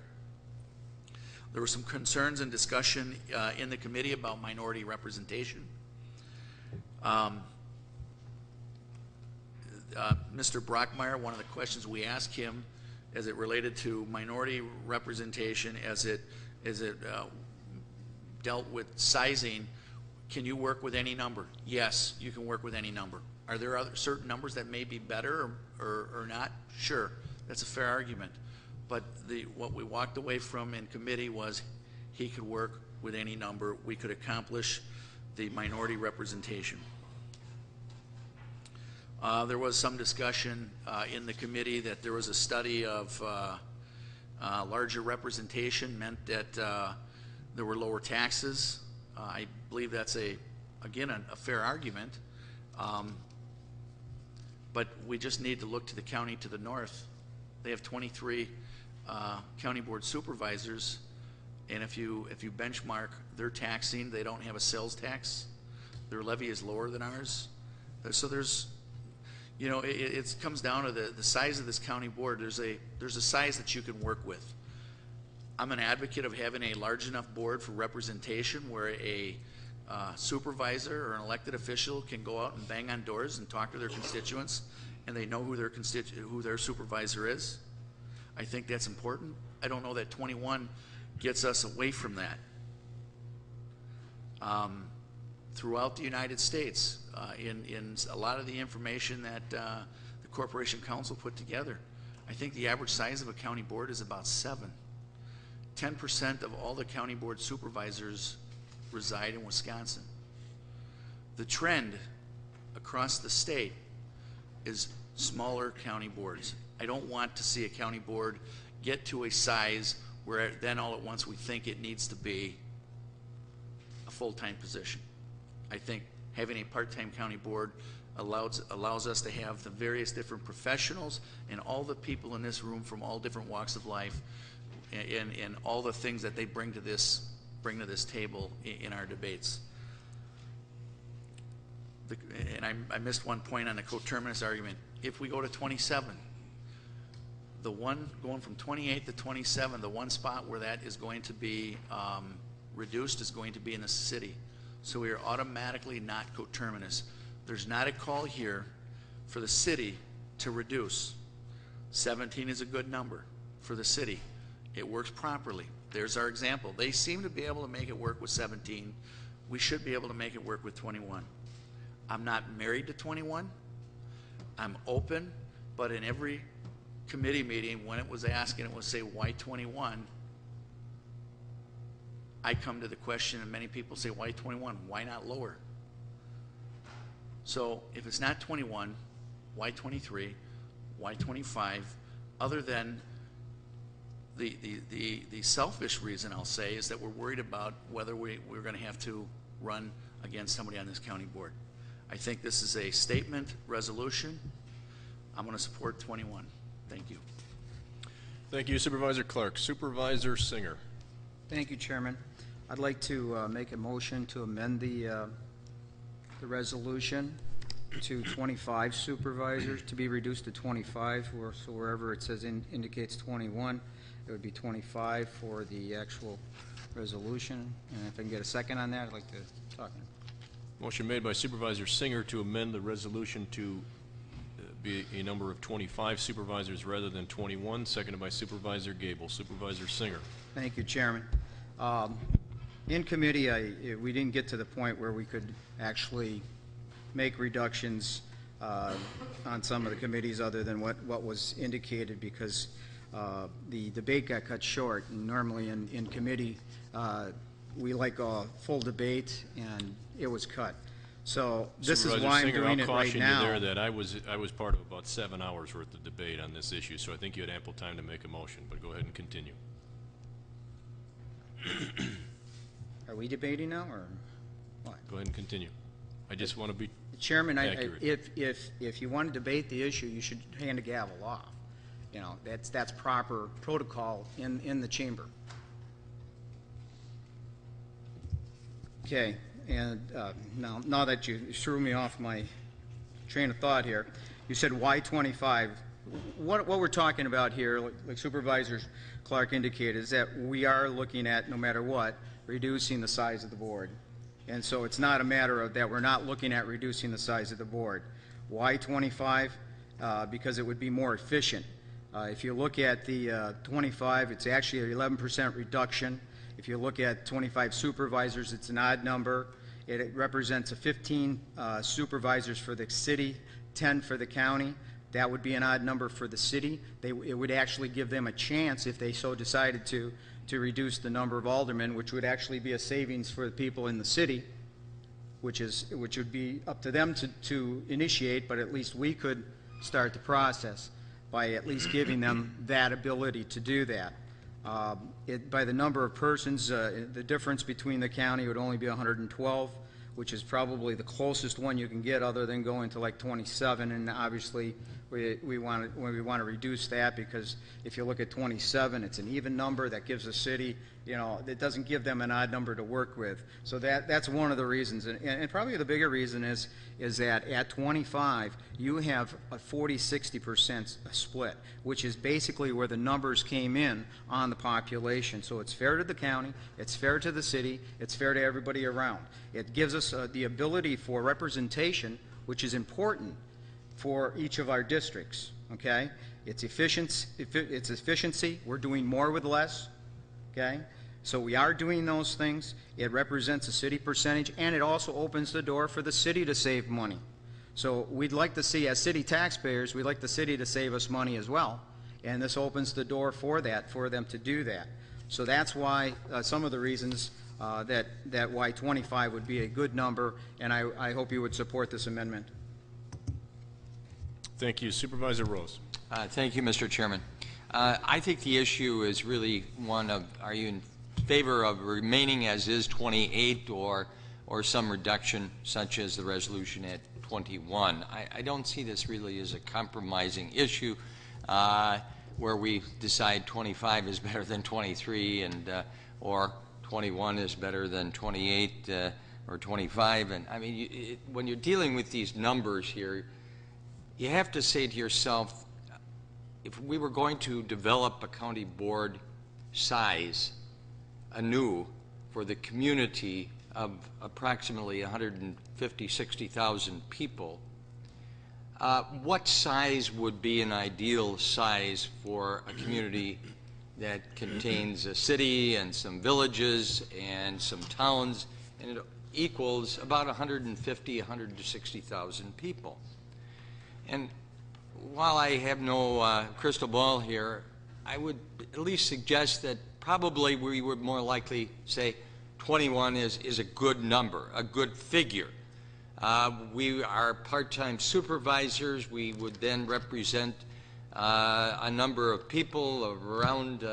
There were some concerns and discussion in the committee about minority representation. Mr. Brockmeyer, one of the questions we asked him as it related to minority representation, as it dealt with sizing, can you work with any number? Yes, you can work with any number. Are there other certain numbers that may be better or not? Sure, that's a fair argument. But what we walked away from in committee was he could work with any number. We could accomplish the minority representation. There was some discussion in the committee that there was a study of larger representation meant that there were lower taxes. I believe that's again a fair argument, but we just need to look to the county to the north. They have 23 county board supervisors, and if you benchmark their taxing, they don't have a sales tax. Their levy is lower than ours. So there's, you know, it comes down to the size of this county board. There's a size that you can work with. I'm an advocate of having a large enough board for representation where a supervisor or an elected official can go out and bang on doors and talk to their constituents, and they know who their supervisor is. I think that's important. I don't know that 21 gets us away from that. Throughout the United States, in a lot of the information that the Corporation Council put together, I think the average size of a county board is about 7. 10% of all the county board supervisors reside in Wisconsin. The trend across the state is smaller county boards. I don't want to see a county board get to a size where then all at once we think it needs to be a full-time position. I think having a part-time county board allows us to have the various different professionals and all the people in this room from all different walks of life and all the things that they bring to this table in our debates. And I missed one point on the coterminous argument. If we go to 27, the one going from 28 to 27, the one spot where that is going to be reduced is going to be in the city. So we are automatically not coterminous. There's not a call here for the city to reduce. 17 is a good number for the city. It works properly. There's our example. They seem to be able to make it work with 17. We should be able to make it work with 21. I'm not married to 21. I'm open, but in every committee meeting, when it was asked and it was say, why 21? I come to the question, and many people say, why 21? Why not lower? So if it's not 21, why 23? Why 25? Other than the selfish reason I'll say is that we're worried about whether we're going to have to run against somebody on this county board. I think this is a statement resolution. I'm going to support 21. Thank you. Thank you, Supervisor Clark. Supervisor Singer. Thank you, Chairman. I'd like to make a motion to amend the resolution to 25 supervisors, to be reduced to 25, so wherever it says indicates 21, it would be 25 for the actual resolution. And if I can get a second on that, I'd like to talk. Motion made by Supervisor Singer to amend the resolution to be a number of 25 supervisors rather than 21, seconded by Supervisor Gable. Supervisor Singer. Thank you, Chairman. In committee, we didn't get to the point where we could actually make reductions on some of the committees other than what was indicated, because the debate got cut short. And normally in committee, we like a full debate, and it was cut. So this is why I'm doing it right now. I'll caution you there that I was part of about 7 hours worth of debate on this issue, so I think you had ample time to make a motion, but go ahead and continue. Are we debating now, or what? Go ahead and continue. I just want to be Chairman, accurate. if you want to debate the issue, you should hand a gavel off. You know, that's proper protocol in the chamber. Okay, and now that you threw me off my train of thought here, you said why 25? What we're talking about here, like Supervisor Clark indicated, is that we are looking at, no matter what, reducing the size of the board. And so it's not a matter of that we're not looking at reducing the size of the board. Why 25? Because it would be more efficient. If you look at the 25, it's actually an 11% reduction. If you look at 25 supervisors, it's an odd number. It represents 15 supervisors for the city, 10 for the county. That would be an odd number for the city. It would actually give them a chance, if they so decided to reduce the number of aldermen, which would actually be a savings for the people in the city, which would be up to them to initiate, but at least we could start the process by at least giving them that ability to do that. By the number of persons, the difference between the county would only be 112, which is probably the closest one you can get, other than going to like 27. And obviously, we want to reduce that, because if you look at 27, it's an even number that gives the city, you know, it doesn't give them an odd number to work with. So that's one of the reasons, and probably the bigger reason is that at 25 you have a 40-60% split, which is basically where the numbers came in on the population. So it's fair to the county, it's fair to the city, it's fair to everybody around. It gives us the ability for representation, which is important for each of our districts. Okay, it's efficiency. We're doing more with less. Okay, so we are doing those things. It represents a city percentage, and it also opens the door for the city to save money. So we'd like to see, as city taxpayers, we'd like the city to save us money as well, and this opens the door for that, for them to do that. So that's why some of the reasons that why 25 would be a good number, and I hope you would support this amendment. Thank you. Supervisor Rose. Thank you, Mr. Chairman. I think the issue is really one of, are you in favor of remaining as is 28 or some reduction such as the resolution at 21? I don't see this really as a compromising issue where we decide 25 is better than 23 and or 21 is better than 28 or 25. And I mean, when you're dealing with these numbers here, you have to say to yourself, if we were going to develop a county board size anew for the community of approximately 150,000-60,000 people, what size would be an ideal size for a community that contains a city and some villages and some towns, and it equals about 150,000-160,000 people? And while I have no crystal ball here, I would at least suggest that probably we would more likely say 21 is a good number, a good figure. We are part-time supervisors. We would then represent a number of people of around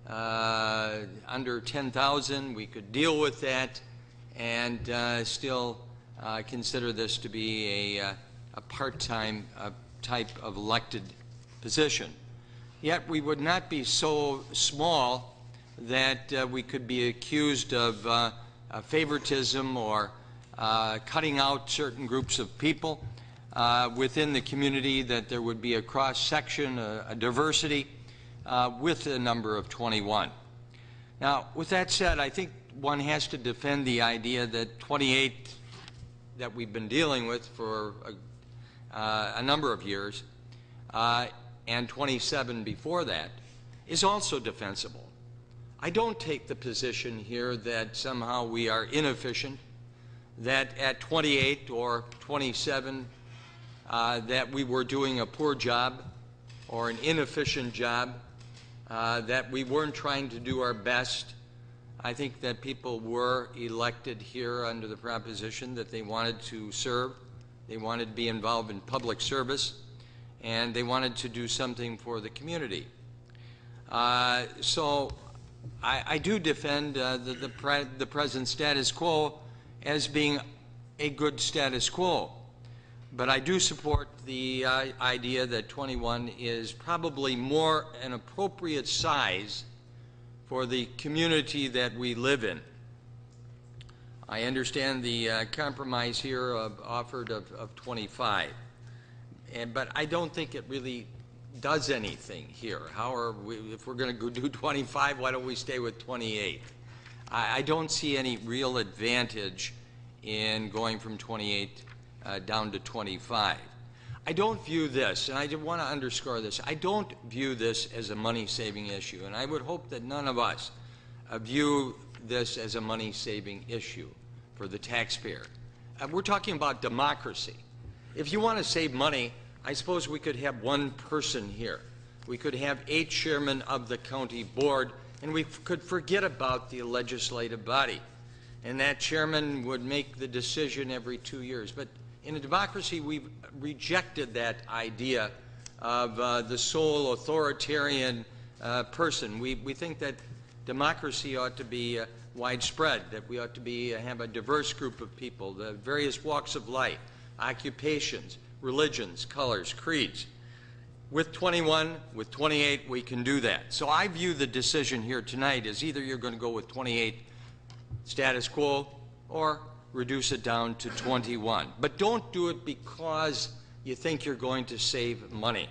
under 10,000. We could deal with that and still consider this to be a part-time type of elected position. Yet we would not be so small that we could be accused of favoritism or cutting out certain groups of people within the community, that there would be a cross-section, a diversity with a number of 21. Now, with that said, I think one has to defend the idea that 28 that we've been dealing with for a number of years and 27 before that is also defensible. I don't take the position here that somehow we are inefficient, that at 28 or 27 that we were doing a poor job or an inefficient job, that we weren't trying to do our best. I think that people were elected here under the proposition that they wanted to serve, they wanted to be involved in public service, and they wanted to do something for the community. So I do defend the present status quo as being a good status quo. But I do support the idea that 21 is probably more an appropriate size for the community that we live in. I understand the compromise here offered of 25, but I don't think it really does anything here. How are we, if we're going to go do 25, why don't we stay with 28? I don't see any real advantage in going from 28 down to 25. I don't view this, and I want to underscore this, I don't view this as a money-saving issue, and I would hope that none of us view this as a money-saving issue for the taxpayer. We're talking about democracy. If you want to save money, I suppose we could have one person here. We could have 8 chairmen of the county board, and we could forget about the legislative body. And that chairman would make the decision every 2 years. But in a democracy, we've rejected that idea of the sole authoritarian person. We think that democracy ought to be widespread, that we ought to have a diverse group of people, the various walks of life, occupations, religions, colors, creeds. With 21, with 28, we can do that. So I view the decision here tonight as either you're going to go with 28 status quo or reduce it down to 21. But don't do it because you think you're going to save money.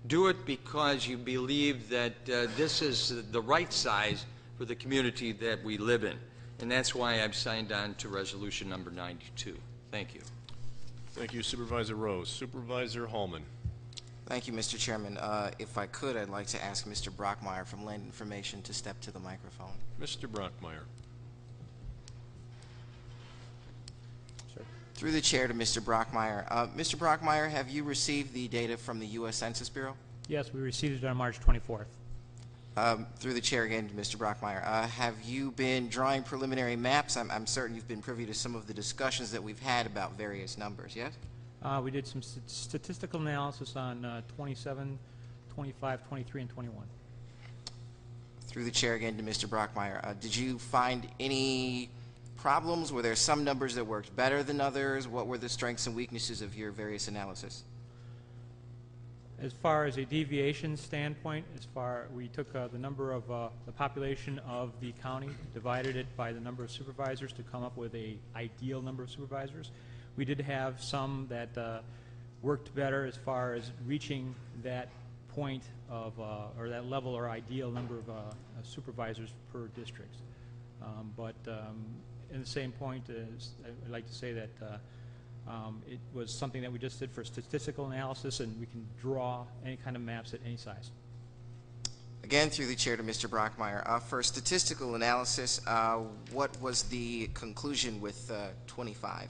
Do it because you believe that this is the right size for the community that we live in. And that's why I've signed on to resolution number 92. Thank you. Thank you, Supervisor Rose. Supervisor Hallman. Thank you, Mr. Chairman. If I could, I'd like to ask Mr. Brockmeyer from Land Information to step to the microphone. Mr. Brockmeyer. Through the chair to Mr. Brockmeyer. Mr. Brockmeyer, have you received the data from the U.S. Census Bureau? Yes, we received it on March 24th. Through the chair again to Mr. Brockmeyer. Have you been drawing preliminary maps? I'm certain you've been privy to some of the discussions that we've had about various numbers, yes? We did some statistical analysis on 27, 25, 23, and 21. Through the chair again to Mr. Brockmeyer. Did you find any problems? Were there some numbers that worked better than others? What were the strengths and weaknesses of your various analysis? As far as a deviation standpoint, we took the number of the population of the county, divided it by the number of supervisors to come up with a ideal number of supervisors. We did have some that worked better as far as reaching that point of, or that level or ideal number of supervisors per district. But in the same point, I'd like to say that it was something that we just did for statistical analysis, and we can draw any kind of maps at any size. Again, through the chair to Mr. Brockmeyer. For statistical analysis, what was the conclusion with 25?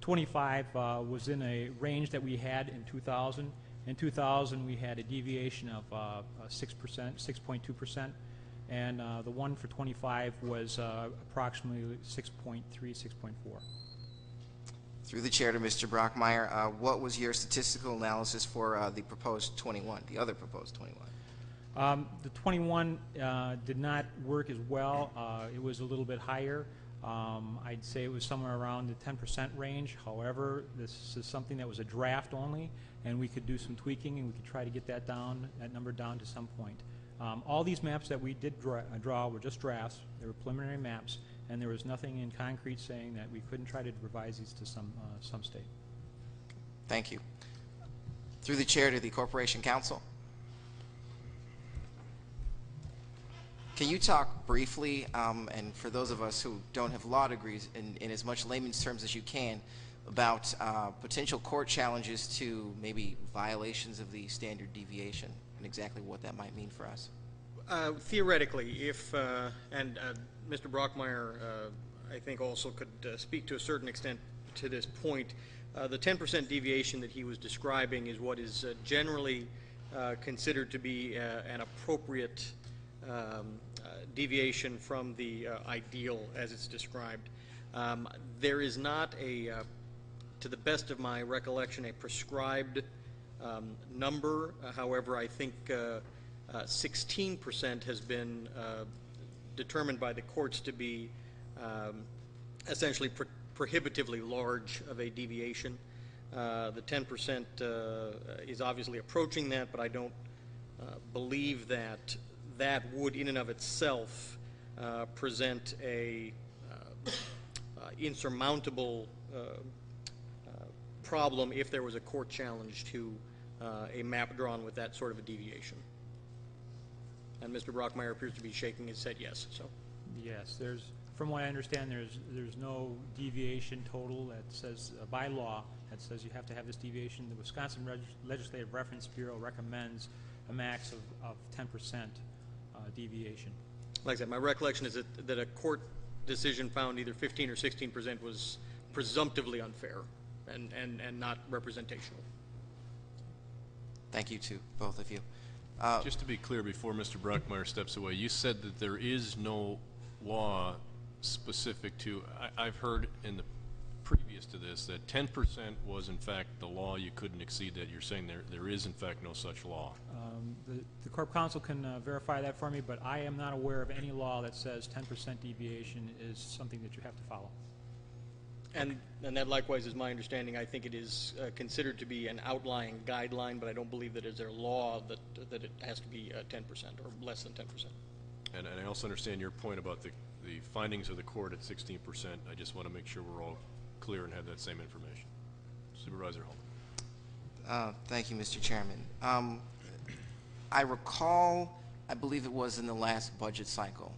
25 was in a range that we had in 2000, In 2000, we had a deviation of 6%, 6.2%, and the one for 25 was approximately 6.3, 6.4. Through the chair to Mr. Brockmeyer, what was your statistical analysis for the proposed 21, the other proposed 21? The 21 did not work as well. It was a little bit higher. I'd say it was somewhere around the 10% range. However, this is something that was a draft only, and we could do some tweaking, and we could try to get that number down to some point. All these maps that we did draw were just drafts. They were preliminary maps, and there was nothing in concrete saying that we couldn't try to revise these to some state. Thank you. Through the chair to the Corporation Counsel. Can you talk briefly, and for those of us who don't have law degrees, in as much layman's terms as you can, about potential court challenges to maybe violations of the standard deviation and exactly what that might mean for us? Theoretically, if, and Mr. Brockmeyer, I think also could speak to a certain extent to this point, the 10% deviation that he was describing is what is generally considered to be an appropriate deviation from the ideal as it's described. There is not a, to the best of my recollection, a prescribed number. However, I think 16% has been determined by the courts to be essentially prohibitively large of a deviation. The 10% is obviously approaching that, but I don't believe that that would in and of itself present a insurmountable problem if there was a court challenge to a map drawn with that sort of a deviation. And Mr. Brockmeyer appears to be shaking his head yes. So yes, from what I understand, there's no deviation total that says by law that says you have to have this deviation. The Wisconsin Legislative Reference Bureau recommends a max of 10% deviation. Like I said, my recollection is that a court decision found either 15 or 16% was presumptively unfair and not representational. Thank you to both of you. Just to be clear, before Mr. Brockmeyer steps away, you said that there is no law specific to, I've heard in the previous to this that 10% was in fact the law, you couldn't exceed that. You're saying there is in fact no such law. The Corp Counsel can verify that for me, but I am not aware of any law that says 10% deviation is something that you have to follow. And that likewise is my understanding. I think it is considered to be an outlying guideline, but I don't believe that is there law that it has to be 10% or less than 10%. And I also understand your point about the findings of the court at 16%. I just want to make sure we're all clear and have that same information. Supervisor Holman. Thank you, Mr. Chairman. I recall, I believe it was in the last budget cycle,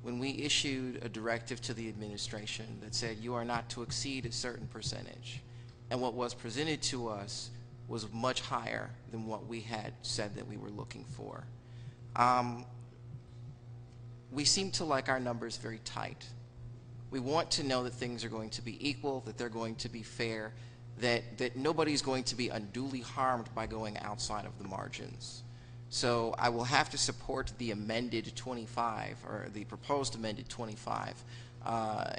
when we issued a directive to the administration that said you are not to exceed a certain percentage. And what was presented to us was much higher than what we had said that we were looking for. We seem to like our numbers very tight. We want to know that things are going to be equal, that they're going to be fair, that nobody's going to be unduly harmed by going outside of the margins. So I will have to support the amended 25, or the proposed amended 25,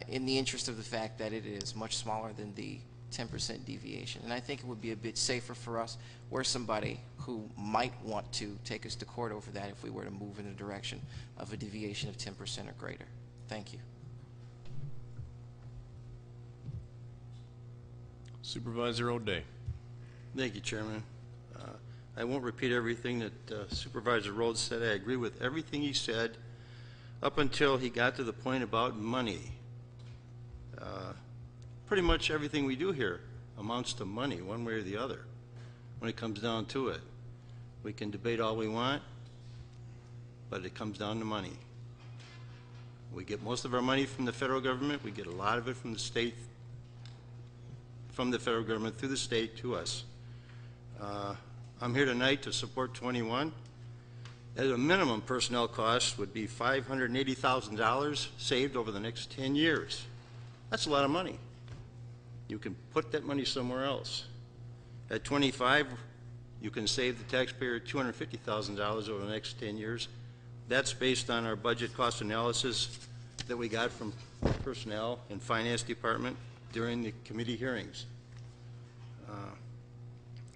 in the interest of the fact that it is much smaller than the 10% deviation. And I think it would be a bit safer for us. We're somebody who might want to take us to court over that if we were to move in the direction of a deviation of 10% or greater. Thank you. Supervisor O'Day. Thank you, Chairman. I won't repeat everything that Supervisor Rhodes said. I agree with everything he said up until he got to the point about money. Pretty much everything we do here amounts to money, one way or the other, when it comes down to it. We can debate all we want, but it comes down to money. We get most of our money from the federal government. We get a lot of it from the state, from the federal government through the state to us. I'm here tonight to support 21. At a minimum, personnel costs would be $580,000 saved over the next 10 years. That's a lot of money. You can put that money somewhere else. At 25, You can save the taxpayer $250,000 over the next 10 years. That's based on our budget cost analysis that we got from personnel and finance department during the committee hearings.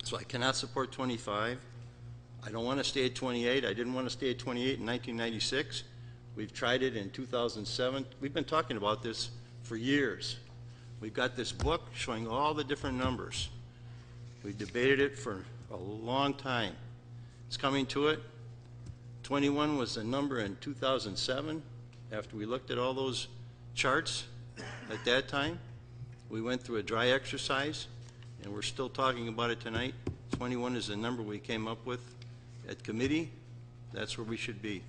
So I cannot support 25. I don't want to stay at 28. I didn't want to stay at 28 in 1996. We've tried it in 2007. We've been talking about this for years. We've got this book showing all the different numbers. We've debated it for a long time. It's coming to it. 21 was the number in 2007 after we looked at all those charts at that time. We went through a dry exercise, and we're still talking about it tonight. 21 is the number we came up with at committee. That's where we should be.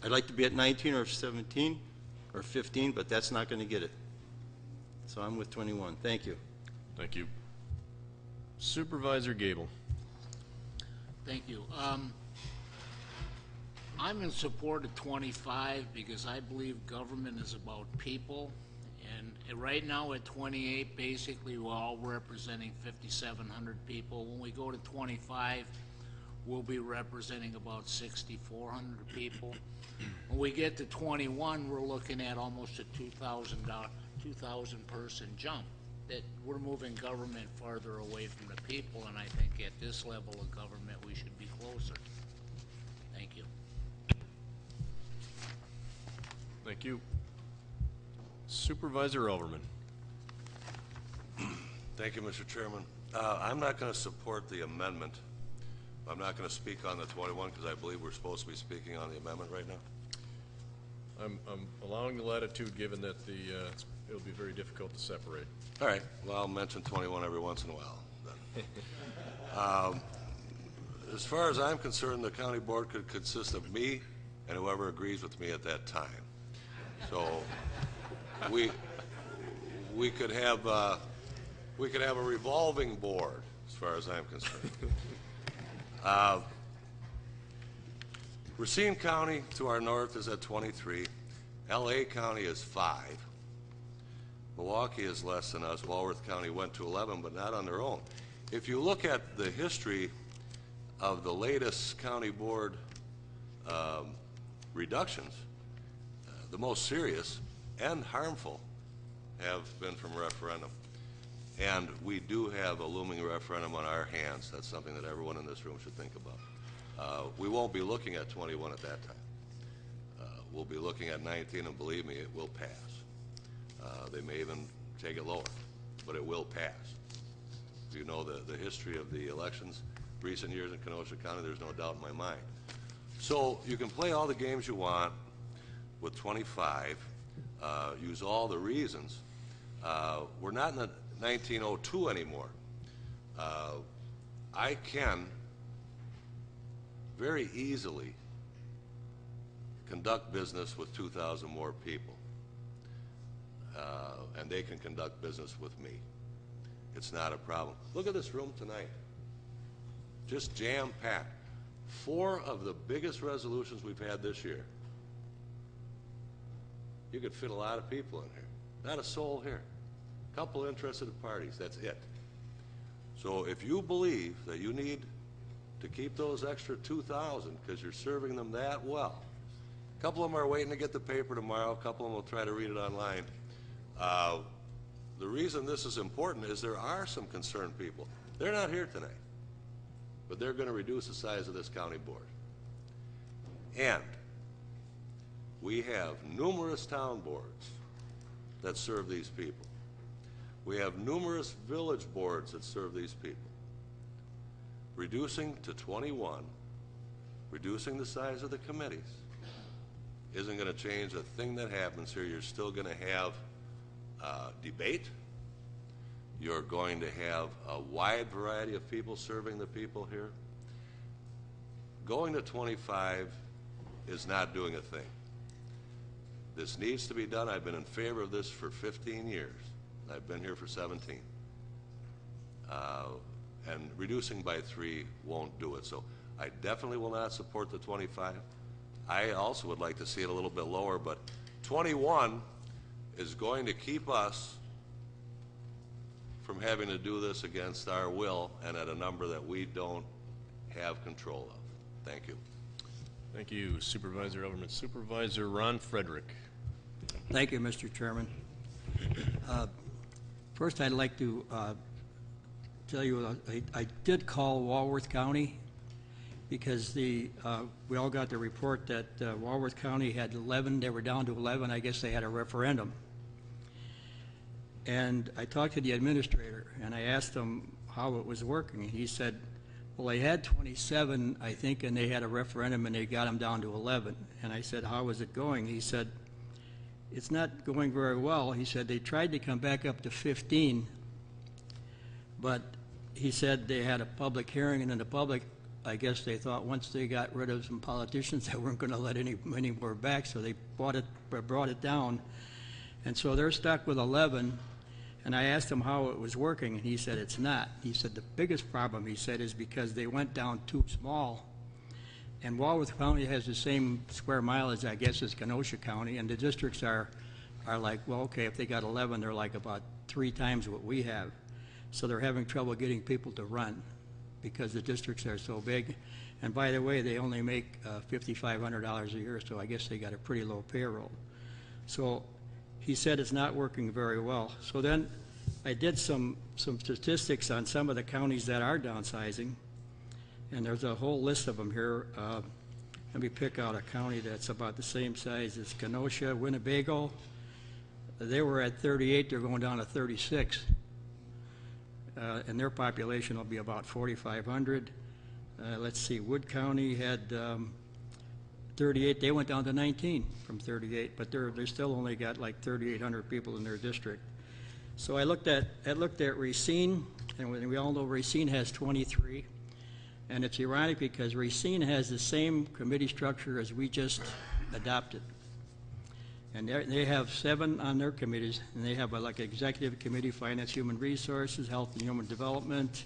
I'd like to be at 19 or 17 or 15, but that's not going to get it. So I'm with 21. Thank you. Thank you. Supervisor Gable. Thank you. I'm in support of 25 because I believe government is about people. And right now at 28, basically we're all representing 5,700 people. When we go to 25, we'll be representing about 6,400 people. When we get to 21, we're looking at almost a 2,000 person jump. That we're moving government farther away from the people, and I think at this level of government we should be closer. Thank you. Thank you. Supervisor Overman. Thank you, Mr. Chairman. I'm not going to support the amendment. I'm not going to speak on the 21 because I believe we're supposed to be speaking on the amendment right now. I'm allowing the latitude given that it'll be very difficult to separate. All right. Well, I'll mention 21 every once in a while then. As far as I'm concerned, the county board could consist of me and whoever agrees with me at that time. So we could have a revolving board as far as I'm concerned. Racine County to our north is at 23. LA County is 5. Milwaukee is less than us. Walworth County went to 11, but not on their own. If you look at the history of the latest county board reductions, the most serious and harmful have been from referendum. And we do have a looming referendum on our hands. That's something that everyone in this room should think about. We won't be looking at 21 at that time. We'll be looking at 19, and believe me, it will pass. They may even take it lower, but it will pass. If you know the history of the elections, recent years in Kenosha County, there's no doubt in my mind. So you can play all the games you want with 25, use all the reasons. We're not in the 1902 anymore. I can very easily conduct business with 2,000 more people. And they can conduct business with me. It's not a problem. Look at this room tonight. Just jam-packed. 4 of the biggest resolutions we've had this year. You could fit a lot of people in here. Not a soul here. A couple interested parties, that's it. So if you believe that you need to keep those extra 2,000 because you're serving them that well, a couple of them are waiting to get the paper tomorrow, a couple of them will try to read it online. The reason this is important is there are some concerned people. They're not here tonight, but they're going to reduce the size of this county board. And we have numerous town boards that serve these people. We have numerous village boards that serve these people. Reducing to 21, reducing the size of the committees, isn't going to change a thing that happens here. You're still going to have debate. You're going to have a wide variety of people serving the people here. Going to 25 is not doing a thing. This needs to be done. I've been in favor of this for 15 years. I've been here for 17. And reducing by 3 won't do it. So I definitely will not support the 25. I also would like to see it a little bit lower, but 21 is going to keep us from having to do this against our will and at a number that we don't have control of. Thank you. Thank you, Supervisor Elverman. Supervisor Ron Frederick. Thank you, Mr. Chairman. First, I'd like to tell you I did call Walworth County because we all got the report that Walworth County had 11. They were down to 11. I guess they had a referendum. And I talked to the administrator, and I asked him how it was working. And he said, well, they had 27, I think, and they had a referendum, and they got them down to 11. And I said, how is it going? He said, it's not going very well. He said they tried to come back up to 15, but he said they had a public hearing, and in the public, I guess they thought once they got rid of some politicians, they weren't going to let any more back, so they brought it down. And so they're stuck with 11, and I asked him how it was working, and he said it's not. He said the biggest problem, he said, is because they went down too small. And Walworth County has the same square mileage, I guess, as Kenosha County, and the districts are like, well, okay, if they got 11, they're like about 3 times what we have. So they're having trouble getting people to run because the districts are so big. And by the way, they only make $5,500 a year, so I guess they got a pretty low payroll. So he said it's not working very well. So then I did some statistics on some of the counties that are downsizing, and there's a whole list of them here. Let me pick out a county that's about the same size as Kenosha. Winnebago, they were at 38, they're going down to 36. And their population will be about 4,500. Let's see, Wood County had 38, they went down to 19 from 38, but they're still only got like 3,800 people in their district. So I looked at Racine, and we all know Racine has 23. And it's ironic because Racine has the same committee structure as we just adopted. And they have 7 on their committees, and they have like Executive Committee, Finance, Human Resources, Health and Human Development,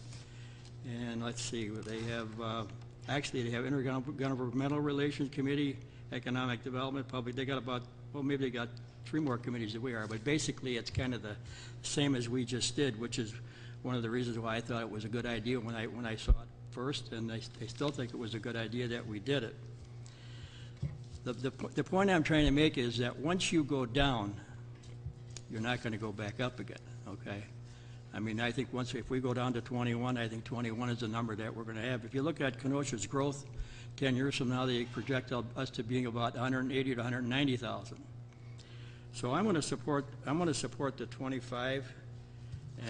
and let's see, they have, actually they have Intergovernmental Relations Committee, Economic Development, Public, they got about, well, maybe they got 3 more committees than we are, but basically it's kind of the same as we just did, which is one of the reasons why I thought it was a good idea when I saw it first, and I still think it was a good idea that we did it. The point I'm trying to make is that once you go down, you're not going to go back up again, okay? I mean, I think if we go down to 21, I think 21 is the number that we're going to have. If you look at Kenosha's growth, 10 years from now, they project us to being about 180 to 190,000. So I'm going to support the 25,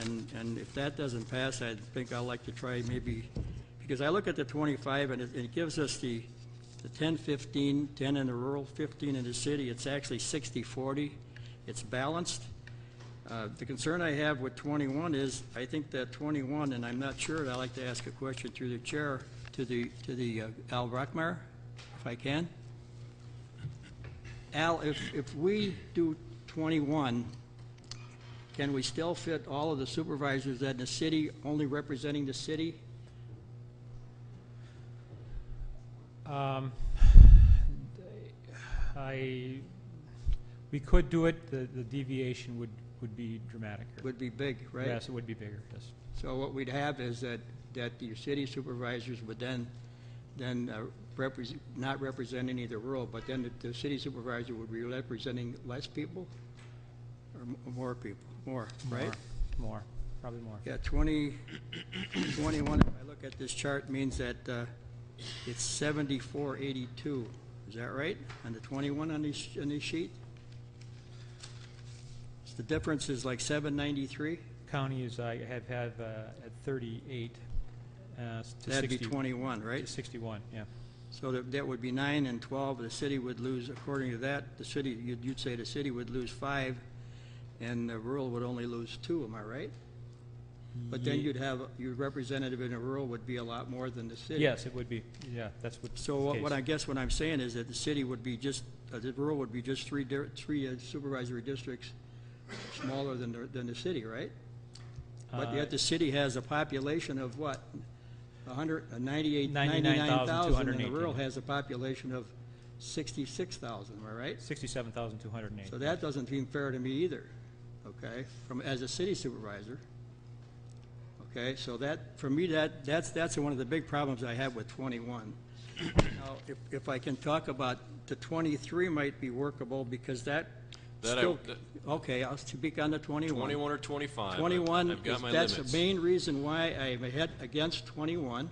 and if that doesn't pass, I think I'd like to try maybe, because I look at the 25 and it gives us the 10, 15, 10 in the rural, 15 in the city. It's actually 60-40. It's balanced. The concern I have with 21 is I think that 21, and I'm not sure, I'd like to ask a question through the chair to the Al Rockmeyer, if I can. Al, if we do 21, can we still fit all of the supervisors that in the city, only representing the city? We could do it. The deviation would be dramatic. Would be big, right? Yes, it would be bigger, yes. So what we'd have is that your city supervisors would then not represent any of the rural, but then the city supervisor would be representing less people or more people? More, right? More, probably more. Yeah, 21, if I look at this chart, means that it's 7482. Is that right? On the 21 on this sheet? So the difference is like 793? County is, I have at 38 to That'd 60. be 21, right? To 61, yeah. So that would be 9 and 12. The city would lose, according to that, the city, you'd say the city would lose 5, and the rural would only lose 2. Am I right? But then you'd have your representative in the rural would be a lot more than the city. Yes, it would be. Yeah, that's what. So what I guess what I'm saying is that the city would be just the rural would be just three supervisory districts smaller than the city, right? But yet the city has a population of what? 99,000, and the rural has a population of 66,000. Am I right? 67,208. So that doesn't seem fair to me either. Okay, as a city supervisor. Okay, so that, for me, that's one of the big problems I have with 21. Now, if I can talk about the 23 might be workable, because that still, okay, I'll speak on the 21. 21 or 25. 21, I've got my that's limits. the main reason why I'm against 21.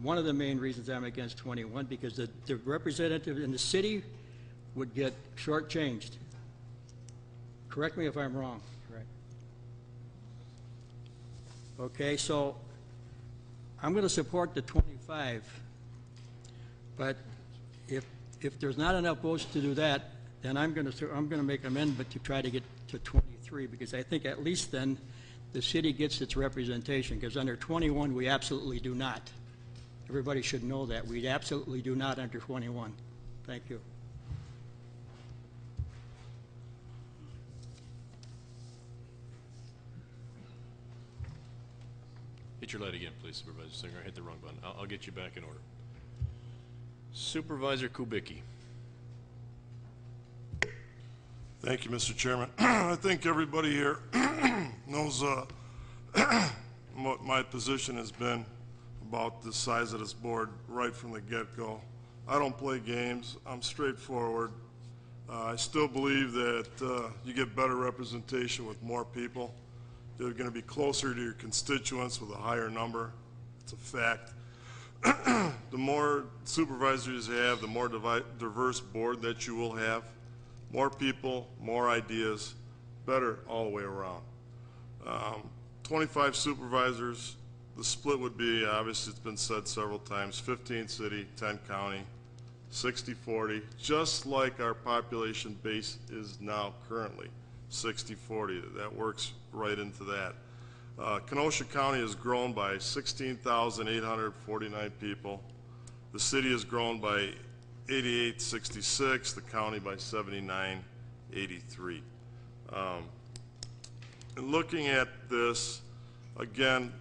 One of the main reasons I'm against 21, because the representative in the city would get shortchanged. Correct me if I'm wrong. Correct. Okay, so I'm going to support the 25, but if there's not enough votes to do that, then I'm going to make an amendment to try to get to 23, because I think at least then the city gets its representation, because under 21 we absolutely do not. Everybody should know that. We absolutely do not under 21. Thank you. Hit your light again, please, Supervisor Singer. I hit the wrong button. I'll get you back in order. Supervisor Kubicki. Thank you, Mr. Chairman. I think everybody here knows what my position has been about the size of this board right from the get-go. I don't play games. I'm straightforward. I still believe that you get better representation with more people. You're going to be closer to your constituents with a higher number. It's a fact. The more supervisors you have, the more diverse board that you will have. More people, more ideas, better all the way around. 25 supervisors, the split would be, obviously it's been said several times, 15 city, 10 county, 60-40, just like our population base is now currently, 60-40. That works right into that. Kenosha County has grown by 16,849 people. The city has grown by 8866, the county by 7983. And looking at this, again,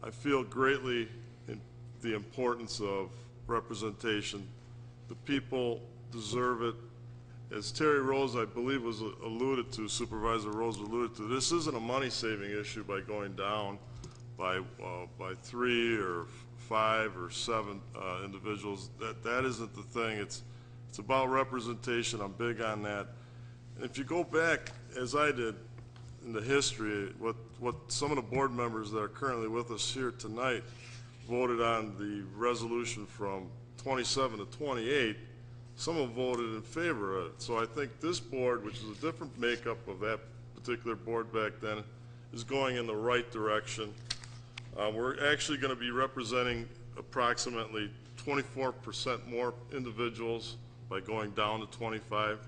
I feel greatly in the importance of representation. The people deserve it. As Terry Rose, I believe, was alluded to, Supervisor Rose alluded to, this isn't a money-saving issue by going down by 3 or 5 or 7 individuals. That isn't the thing. It's about representation. I'm big on that. And if you go back, as I did, in the history, what some of the board members that are currently with us here tonight voted on the resolution from 27 to 28, some of them voted in favor of it. So I think this board, which is a different makeup of that particular board back then, is going in the right direction. We're actually going to be representing approximately 24% more individuals by going down to 25.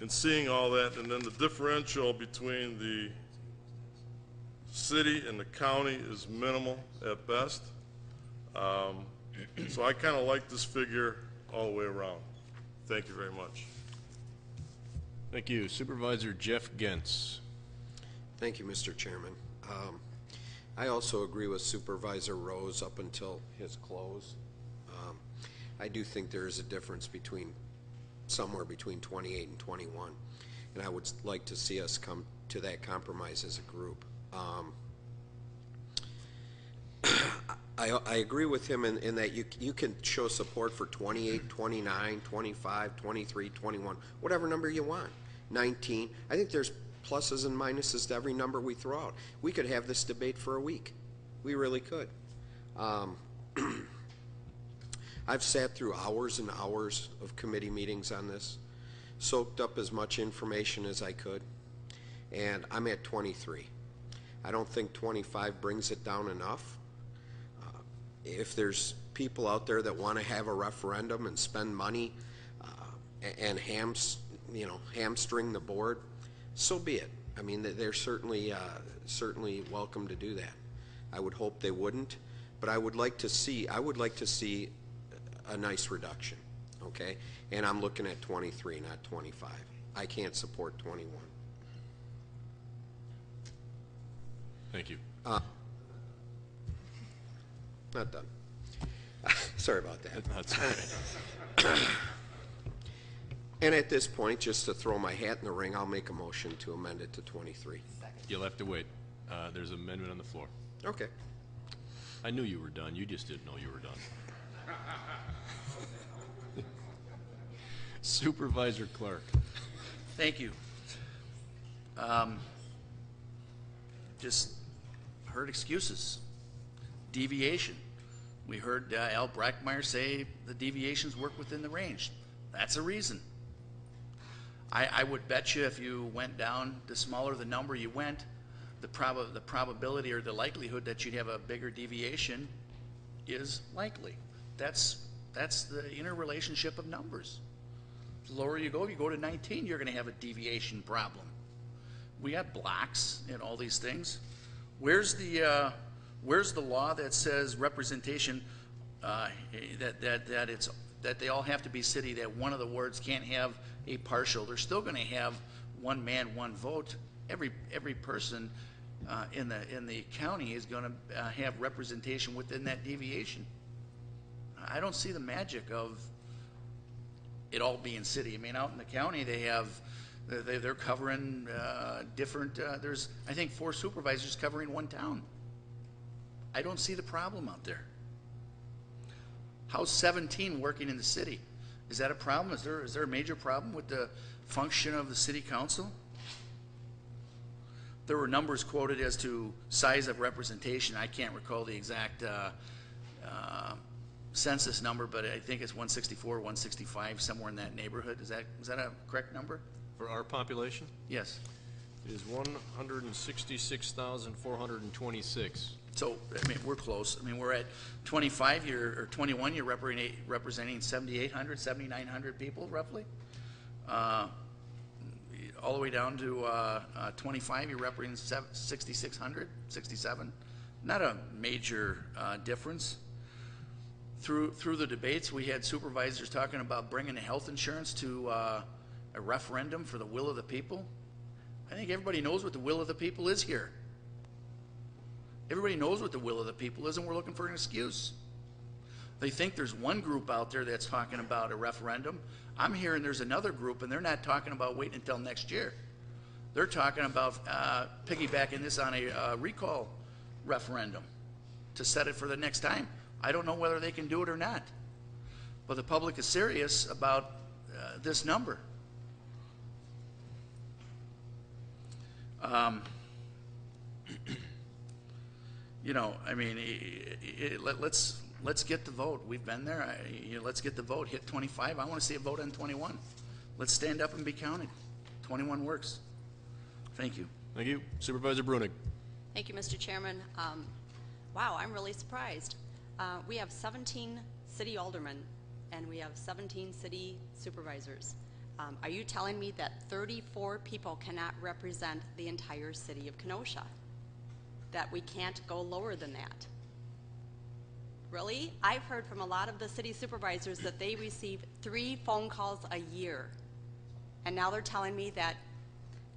And seeing all that, and then the differential between the city and the county is minimal at best. So I kind of like this figure all the way around. Thank you very much. Thank you. Supervisor Jeff Gentz. Thank you, Mr. Chairman. I also agree with Supervisor Rose up until his close. I do think there is a difference between somewhere between 28 and 21, and I would like to see us come to that compromise as a group. I agree with him in that you can show support for 28, 29, 25, 23, 21, whatever number you want, 19. I think there's pluses and minuses to every number we throw out. We could have this debate for a week. We really could. I've sat through hours and hours of committee meetings on this, soaked up as much information as I could, and I'm at 23. I don't think 25 brings it down enough. If there's people out there that want to have a referendum and spend money and hamstring the board, so be it. I mean, they're certainly welcome to do that. I would hope they wouldn't, but I would like to see a nice reduction, okay? And I'm looking at 23, not 25. I can't support 21. Thank you. Not done. Sorry about that. That's all right. And at this point, just to throw my hat in the ring, I'll make a motion to amend it to 23. You'll have to wait. There's an amendment on the floor. Okay. I knew you were done. You just didn't know you were done. Supervisor Clark. Thank you. Just heard excuses. Deviation. We heard Al Brackmeyer say the deviations work within the range. That's a reason. I would bet you if you went down, the smaller the number you went, the probability or the likelihood that you'd have a bigger deviation is likely. That's the interrelationship of numbers. The lower you go to 19, you're going to have a deviation problem. We got blocks and all these things. Where's the law that says representation that they all have to be city, that one of the wards can't have a partial? They're still going to have one man, one vote. Every person in the county is going to have representation within that deviation. I don't see the magic of it all being city. I mean, out in the county, they're covering different. There's, I think, 4 supervisors covering one town. I don't see the problem out there. How's 17 working in the city? Is that a problem? Is there a major problem with the function of the city council? There were numbers quoted as to size of representation. I can't recall the exact census number, but I think it's 164, 165, somewhere in that neighborhood. Is that a correct number? For our population? Yes. It is 166,426. So, I mean, we're close. I mean, we're at 25 or 21, you're representing 7,800, 7,900 people, roughly. All the way down to 25, you're representing 6,600, 67. Not a major difference. Through the debates, we had supervisors talking about bringing the health insurance to a referendum for the will of the people. I think everybody knows what the will of the people is here. Everybody knows what the will of the people is, and we're looking for an excuse. They think there's one group out there that's talking about a referendum. I'm hearing there's another group, and they're not talking about waiting until next year. They're talking about piggybacking this on a recall referendum to set it for the next time. I don't know whether they can do it or not. But the public is serious about this number. You know, I mean, let's get the vote. We've been there. Let's get the vote. Hit 25. I want to see a vote on 21. Let's stand up and be counted. 21 works. Thank you. Thank you. Supervisor Brunig. Thank you, Mr. Chairman. Wow, I'm really surprised. We have 17 city aldermen, and we have 17 city supervisors. Are you telling me that 34 people cannot represent the entire city of Kenosha? That we can't go lower than that? Really? I've heard from a lot of the city supervisors that they receive 3 phone calls a year. And now they're telling me that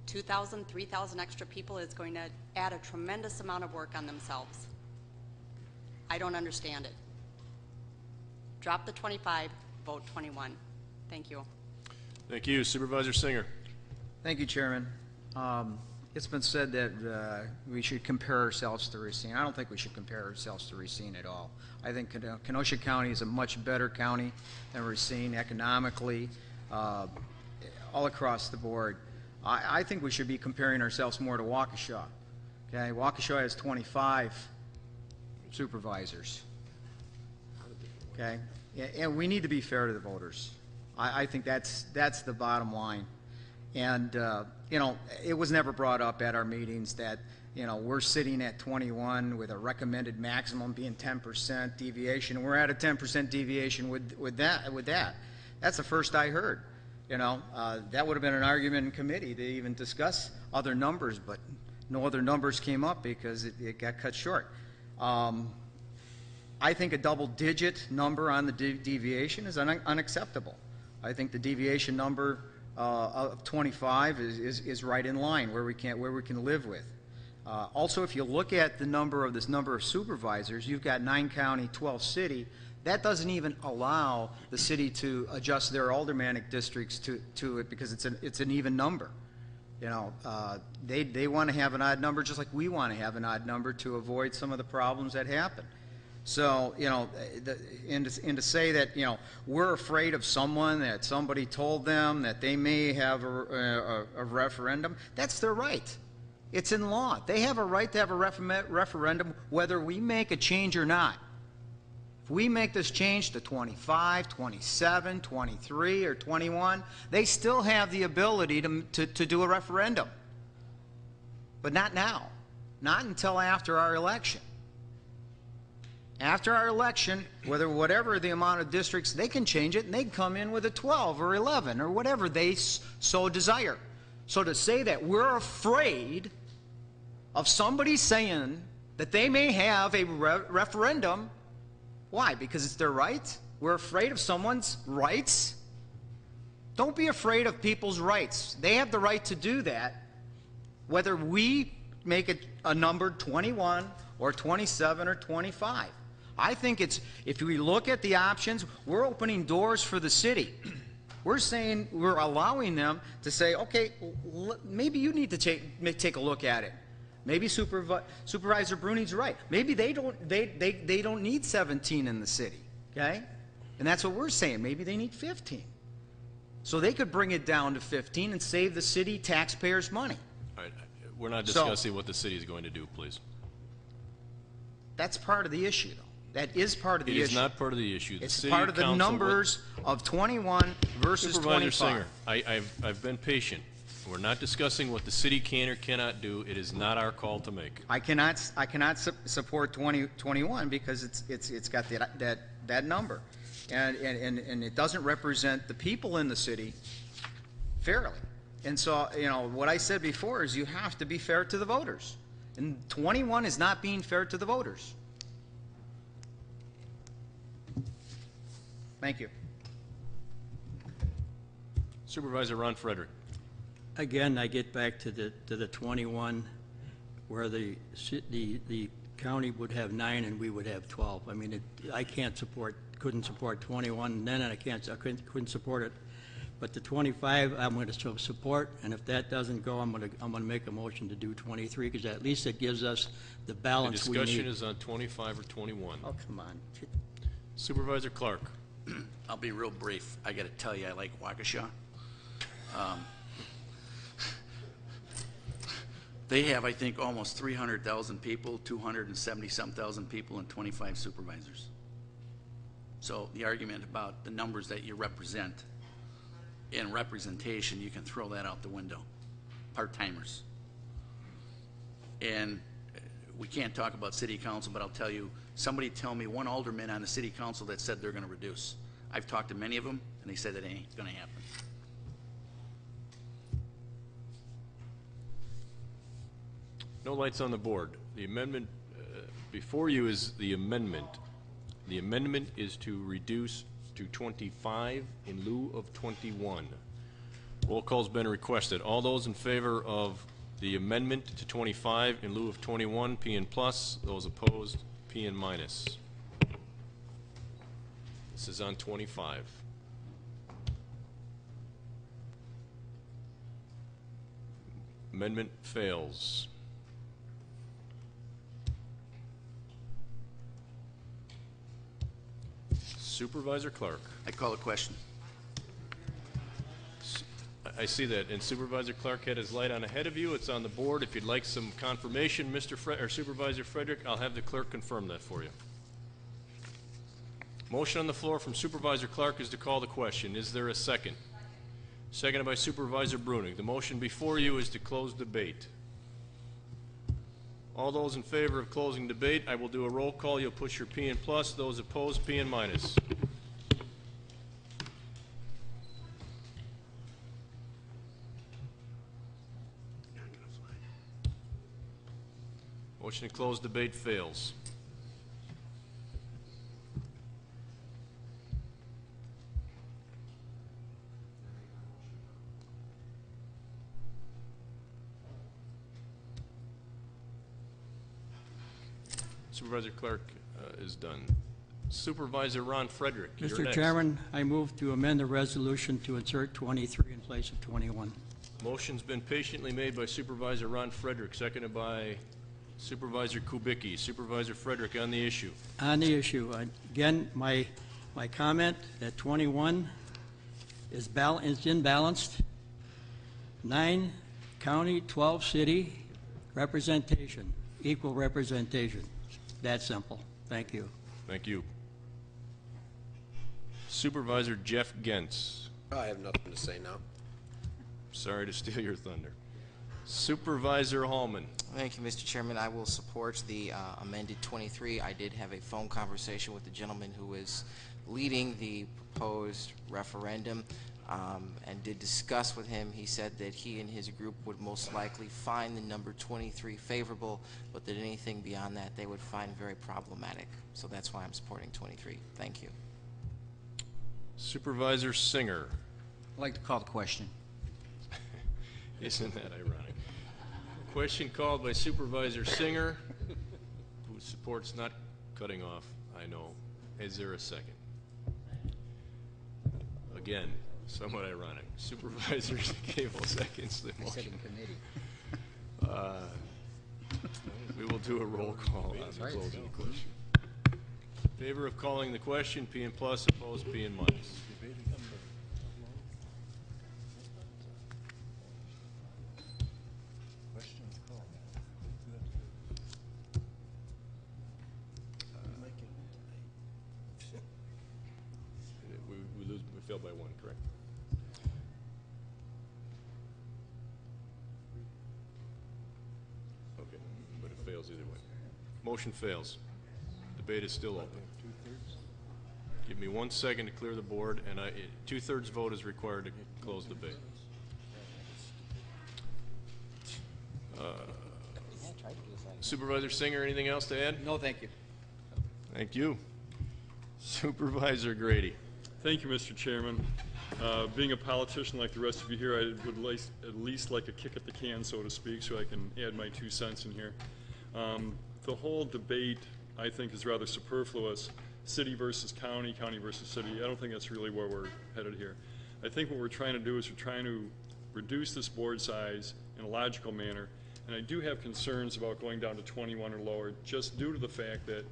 2,000, 3,000 extra people is going to add a tremendous amount of work on themselves. I don't understand it. Drop the 25, vote 21. Thank you. Thank you. Supervisor Singer. Thank you, Chairman. It's been said that we should compare ourselves to Racine. I don't think we should compare ourselves to Racine at all. I think Kenosha County is a much better county than Racine economically, all across the board. I think we should be comparing ourselves more to Waukesha. Okay, Waukesha has 25 supervisors. Okay, and we need to be fair to the voters. I think that's the bottom line. And you know, it was never brought up at our meetings that, you know, we're sitting at 21 with a recommended maximum being 10% deviation. We're at a 10% deviation with that. That's the first I heard. You know, that would have been an argument in committee to even discuss other numbers, but no other numbers came up because it got cut short. I think a double-digit number on the deviation is unacceptable. I think the deviation number of 25 is right in line where we can live with. Also, if you look at the number of supervisors, you've got 9 county, 12 city. That doesn't even allow the city to adjust their aldermanic districts to it because it's an even number. You know, they want to have an odd number just like we want to have an odd number to avoid some of the problems that happen. So, you know, and to say that, you know, we're afraid of someone, that somebody told them that they may have a referendum, that's their right. It's in law. They have a right to have a referendum whether we make a change or not. If we make this change to 25, 27, 23, or 21, they still have the ability to do a referendum. But not now. Not until after our election. After our election, whatever the amount of districts, they can change it, and they can come in with a 12 or 11 or whatever they so desire. So to say that we're afraid of somebody saying that they may have a referendum, why? Because it's their right? We're afraid of someone's rights? Don't be afraid of people's rights. They have the right to do that, whether we make it a number 21 or 27 or 25. I think it's, if we look at the options, we're opening doors for the city. We're saying, we're allowing them to say, okay, maybe you need to take a look at it. Maybe Supervisor Bruni's right. Maybe they don't need 17 in the city, okay? And that's what we're saying. Maybe they need 15. So they could bring it down to 15 and save the city taxpayers money. All right, we're not discussing what the city is going to do, please. That's part of the issue, though. That is part of the issue. It is not part of the issue. It's part of the numbers of 21 versus 25. Supervisor Singer, I've been patient. We're not discussing what the city can or cannot do. It is not our call to make. I cannot support 2021 because it's got that number, and it doesn't represent the people in the city fairly. And so, you know, what I said before is you have to be fair to the voters, and 21 is not being fair to the voters. Thank you. Supervisor Ron Frederick. Again, I get back to the 21, where the county would have 9 and we would have 12. I mean, I couldn't support 21 then, and I couldn't support it. But the 25, I'm going to support, and if that doesn't go, I'm going to make a motion to do 23, because at least it gives us the balance we need. The discussion is on 25 or 21. Oh, come on. Supervisor Clark. I'll be real brief. I got to tell you, I like Waukesha. They have, I think, almost 300,000 people, 270-some thousand people, and 25 supervisors. So the argument about the numbers that you represent in representation, you can throw that out the window. Part-timers. And we can't talk about city council, but I'll tell you, somebody tell me one alderman on the city council that said they're going to reduce. I've talked to many of them, and they said it ain't going to happen. No lights on the board. The amendment before you is the amendment. The amendment is to reduce to 25 in lieu of 21. Roll call's been requested. All those in favor of the amendment to 25 in lieu of 21, P and plus. Those opposed, P and minus. This is on 25. Amendment fails. Supervisor Clark. I call a question. I see that, and Supervisor Clark had his light on ahead of you. It's on the board. If you'd like some confirmation, Supervisor Frederick, I'll have the clerk confirm that for you. Motion on the floor from Supervisor Clark is to call the question. Is there a second? Seconded by Supervisor Bruning. The motion before you is to close debate. All those in favor of closing debate, I will do a roll call. You'll push your P and plus. Those opposed, P and minus. Motion to close debate fails. Supervisor Clark is done. Supervisor Ron Frederick, you're Mr. next. Chairman, I move to amend the resolution to insert 23 in place of 21. Motion's been patiently made by Supervisor Ron Frederick, seconded by Supervisor Kubicki. Supervisor Frederick on the issue. On the issue, again, my comment that 21 is imbalanced. 9 county, 12 city representation, equal representation. That simple. Thank you. Thank you. Supervisor Jeff Gentz. I have nothing to say now. Sorry to steal your thunder. Supervisor Hallman. Thank you, Mr. Chairman. I will support the amended 23. I did have a phone conversation with the gentleman who is leading the proposed referendum and did discuss with him. He said that he and his group would most likely find the number 23 favorable, but that anything beyond that they would find very problematic. So that's why I'm supporting 23. Thank you. Supervisor Singer. I'd like to call the question. Isn't that ironic? Question called by Supervisor Singer, who supports not cutting off, I know. Is there a second? Again, somewhat ironic. Supervisor Cable seconds the motion. We will do a roll call on the closing of the question. In favor of calling the question, P and plus, opposed, P and minus. We failed by 1, correct? Okay, but it fails either way. Motion fails. Debate is still open. Give me 1 second to clear the board, and 2/3 vote is required to close debate. Supervisor Singer, anything else to add? No, thank you. Thank you. Supervisor Grady. Thank you, Mr. Chairman. Being a politician like the rest of you here, I would at least like a kick at the can, so to speak, so I can add my 2 cents in here. The whole debate, I think, is rather superfluous. City versus county, county versus city. I don't think that's really where we're headed here. I think what we're trying to do is we're trying to reduce this board size in a logical manner, and I do have concerns about going down to 21 or lower, just due to the fact that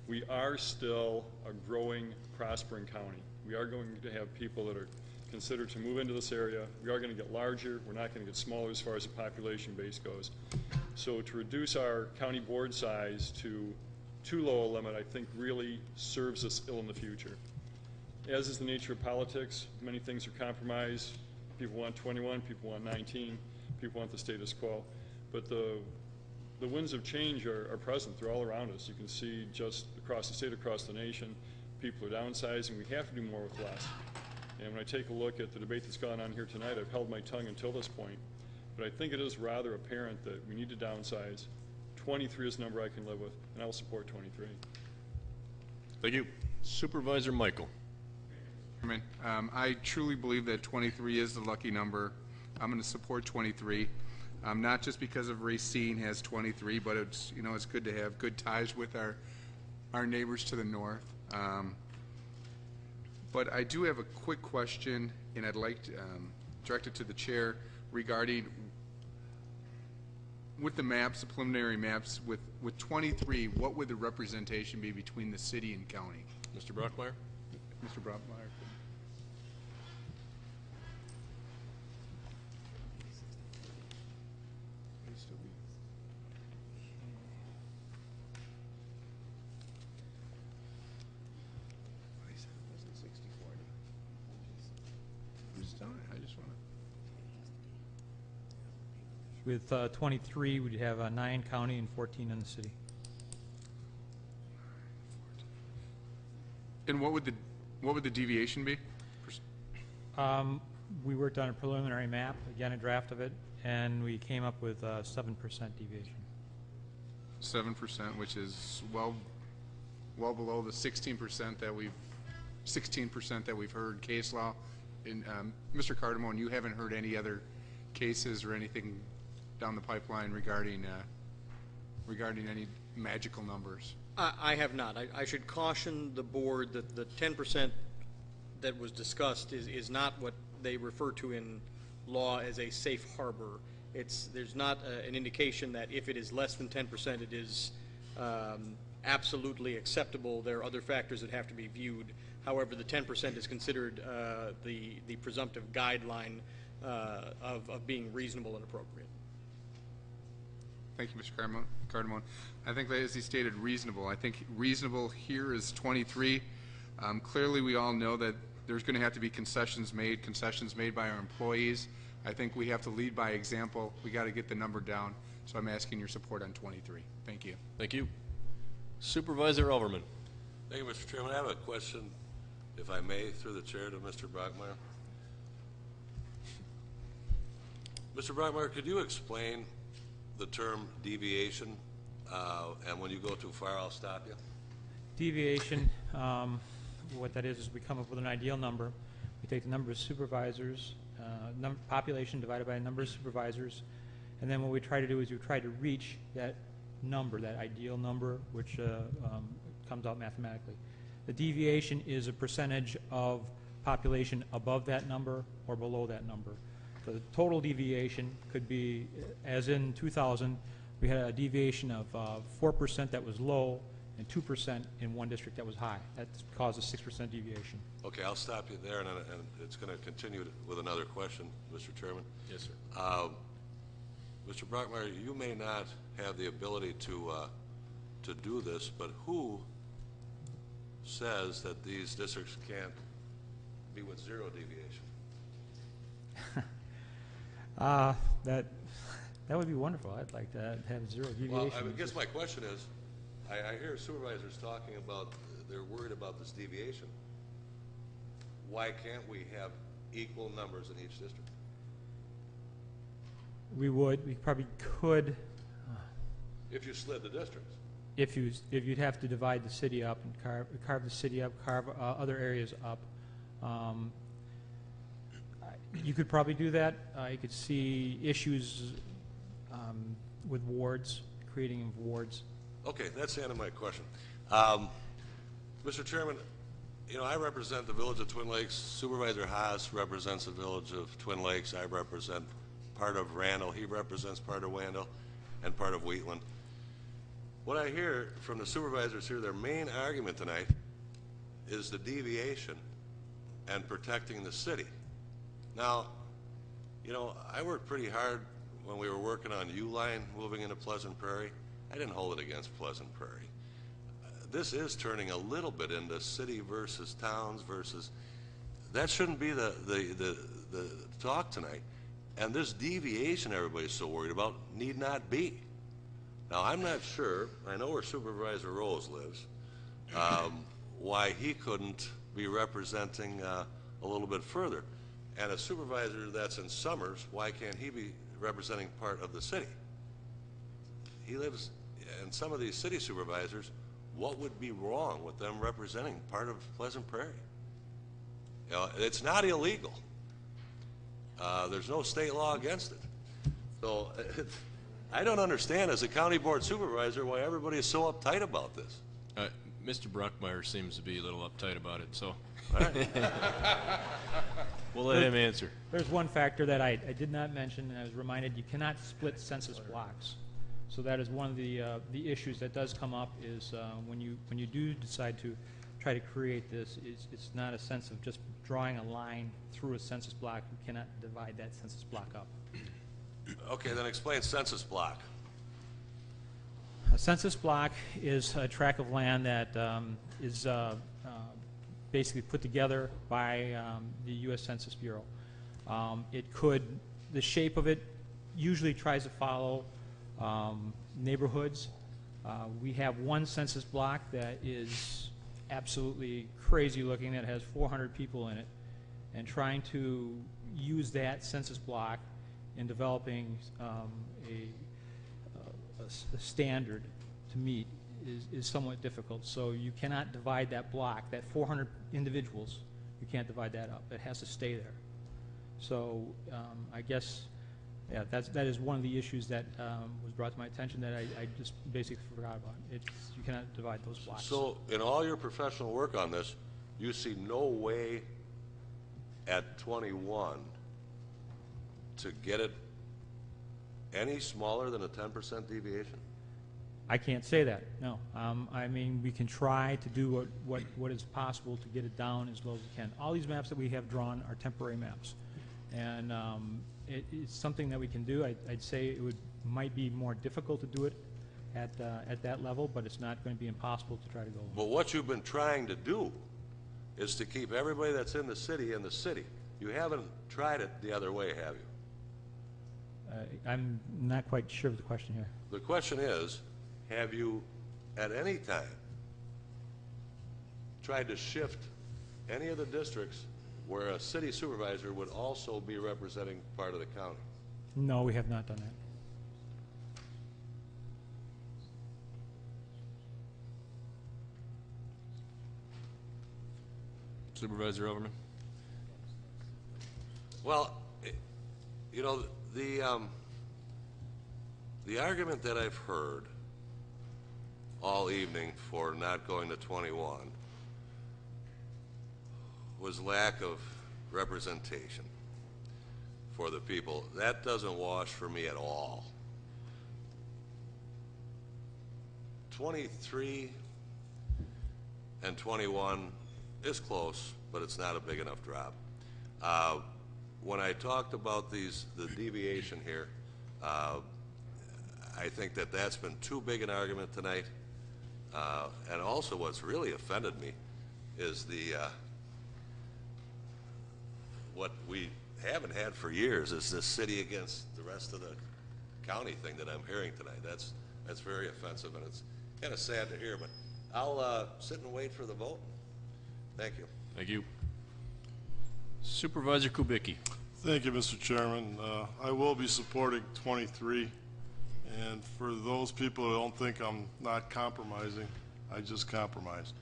we are still a growing, prospering county. We are going to have people that are considered to move into this area. We are going to get larger. We're not going to get smaller as far as the population base goes. So to reduce our county board size to too low a limit, I think really serves us ill in the future. As is the nature of politics, many things are compromised. People want 21, people want 19, people want the status quo. But the winds of change are present. They're all around us. You can see just across the state, across the nation, people are downsizing. We have to do more with less. And when I take a look at the debate that's gone on here tonight, I've held my tongue until this point. But I think it is rather apparent that we need to downsize. 23 is a number I can live with, and I will support 23. Thank you. Supervisor Michael. I truly believe that 23 is the lucky number. I'm going to support 23. Not just because of Racine has 23, but it's, you know, it's good to have good ties with our neighbors to the north. But I do have a quick question, and I'd like to direct it to the chair regarding with the maps, the preliminary maps, with 23, what would the representation be between the city and county? Mr. Brockmeyer? Mr. Brockmeyer. With 23, we'd have 9 county and 14 in the city. And what would the deviation be? We worked on a preliminary map, again a draft of it, and we came up with 7% deviation. 7%, which is well below the 16% that we've heard case law. And Mr. Cardamone, you haven't heard any other cases or anything down the pipeline regarding regarding any magical numbers. I have not. I should caution the board that the 10% that was discussed is not what they refer to in law as a safe harbor. There's not an indication that if it is less than 10%, it is absolutely acceptable. There are other factors that have to be viewed. However, the 10% is considered the presumptive guideline of being reasonable and appropriate. Thank you, Mr. Cardamone. I think that, as he stated, reasonable. I think reasonable here is 23. Clearly, we all know that there's going to have to be concessions made by our employees. I think we have to lead by example. We got to get the number down. So I'm asking your support on 23. Thank you. Thank you. Supervisor Overman. Thank you, Mr. Chairman. I have a question, if I may, through the chair to Mr. Brockmeyer. Mr. Brockmeyer, could you explain the term deviation, and when you go too far, I'll stop you? Deviation, what that is we come up with an ideal number. We take the number of supervisors, population divided by the number of supervisors, and then what we try to do is we try to reach that number, that ideal number, which comes out mathematically. The deviation is a percentage of population above that number or below that number. So the total deviation could be, as in 2000, we had a deviation of 4% that was low and 2% in one district that was high. That caused a 6% deviation. Okay, I'll stop you there, and it's going to continue with another question, Mr. Chairman. Yes, sir. Mr. Brockmeyer, you may not have the ability to do this, but who says that these districts can't be with zero deviation? That would be wonderful. I'd like to have zero deviation. Well, I guess my question is, I hear supervisors talking about they're worried about this deviation. Why can't we have equal numbers in each district? We probably could. If you slid the districts. If you'd have to divide the city up and carve the city up, carve other areas up. You could probably do that. You could see issues with wards, creating of wards. Okay, that's the end of my question. Mr. Chairman, you know, I represent the village of Twin Lakes. Supervisor Haas represents the village of Twin Lakes. I represent part of Randall. He represents part of Wendell and part of Wheatland. What I hear from the supervisors here, their main argument tonight is the deviation and protecting the city. Now, you know, I worked pretty hard when we were working on U-Line moving into Pleasant Prairie. I didn't hold it against Pleasant Prairie. This is turning a little bit into city versus towns versus, that shouldn't be the talk tonight. And this deviation everybody's so worried about need not be. Now, I'm not sure, I know where Supervisor Rose lives, why he couldn't be representing a little bit further. And a supervisor that's in Summers, why can't he be representing part of the city? He lives, and some of these city supervisors, what would be wrong with them representing part of Pleasant Prairie? You know, it's not illegal. There's no state law against it. So I don't understand as a county board supervisor why everybody is so uptight about this. Mr. Bruckmeyer seems to be a little uptight about it, so all right. We'll let him answer. There's one factor that I did not mention, and I was reminded you cannot split census blocks. So that is one of the issues that does come up is when you do decide to try to create this, it's not a sense of just drawing a line through a census block. You cannot divide that census block up. Okay, then explain census block. A census block is a tract of land that is basically put together by the U.S. Census Bureau. The shape of it usually tries to follow neighborhoods. We have one census block that is absolutely crazy looking, that has 400 people in it, and trying to use that census block in developing a standard to meet is somewhat difficult. So you cannot divide that block, that 400 individuals, you can't divide that up. It has to stay there. So I guess Yeah, that is one of the issues that was brought to my attention that I just basically forgot about. It's, you cannot divide those blocks. So, in all your professional work on this, you see no way at 21 to get it any smaller than a 10% deviation? I can't say that, no. I mean, we can try to do what is possible to get it down as low as we can. All these maps that we have drawn are temporary maps. And it's something that we can do. I'd say it might be more difficult to do it at that level, but it's not going to be impossible to try to go. But what you've been trying to do is to keep everybody that's in the city in the city. You haven't tried it the other way, have you? I'm not quite sure of the question here. The question is, have you at any time tried to shift any of the districts where a city supervisor would also be representing part of the county? No, we have not done that. Supervisor Overman? Well, you know, the argument that I've heard all evening for not going to 21 was lack of representation for the people. That doesn't wash for me at all. 23 and 21 is close, but it's not a big enough drop. When I talked about the deviation here, I think that that's been too big an argument tonight. And also what's really offended me is what we haven't had for years is this city against the rest of the county thing that I'm hearing tonight. That's very offensive, and it's kind of sad to hear, but I'll sit and wait for the vote. Thank you. Thank you. Supervisor Kubicki. Thank you, Mr. Chairman. I will be supporting 23, and for those people who don't think I'm not compromising, I just compromised.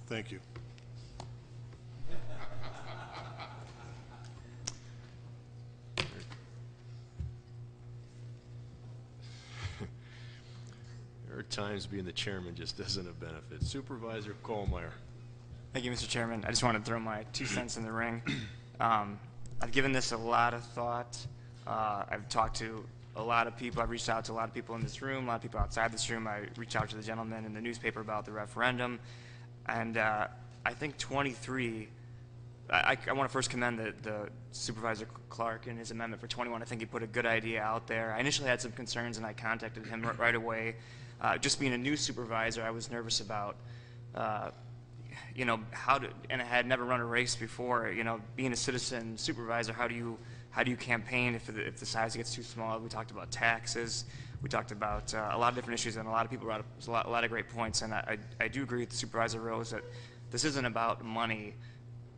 Thank you. There are times being the chairman just isn't a benefit. Supervisor Kohlmeyer. Thank you, Mr. Chairman. I just wanted to throw my 2 cents in the ring. I've given this a lot of thought. I've talked to a lot of people. I've reached out to a lot of people in this room, a lot of people outside this room. I reached out to the gentleman in the newspaper about the referendum. And I think 23, I want to first commend the Supervisor Clark and his amendment for 21. I think he put a good idea out there. I initially had some concerns, and I contacted him right away. Just being a new supervisor, I was nervous about you know, and I had never run a race before. You know, being a citizen supervisor, how do you campaign if the size gets too small? We talked about taxes. We talked about a lot of different issues, and a lot of people brought up a lot of great points. And I do agree with Supervisor Rose that this isn't about money.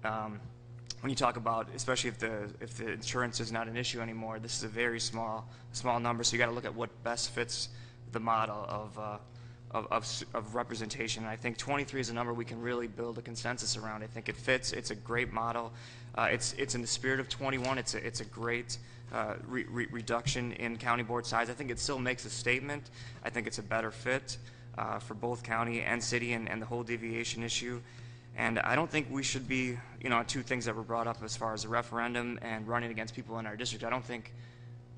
When you talk about, especially if the insurance is not an issue anymore, this is a very small number. So you got to look at what best fits the model of representation. And I think 23 is a number we can really build a consensus around. I think it fits. It's a great model. It's in the spirit of 21. It's a great reduction in county board size. I think it still makes a statement. I think it's a better fit for both county and city and the whole deviation issue. And I don't think we should be, you know, two things that were brought up as far as a referendum and running against people in our district. I don't think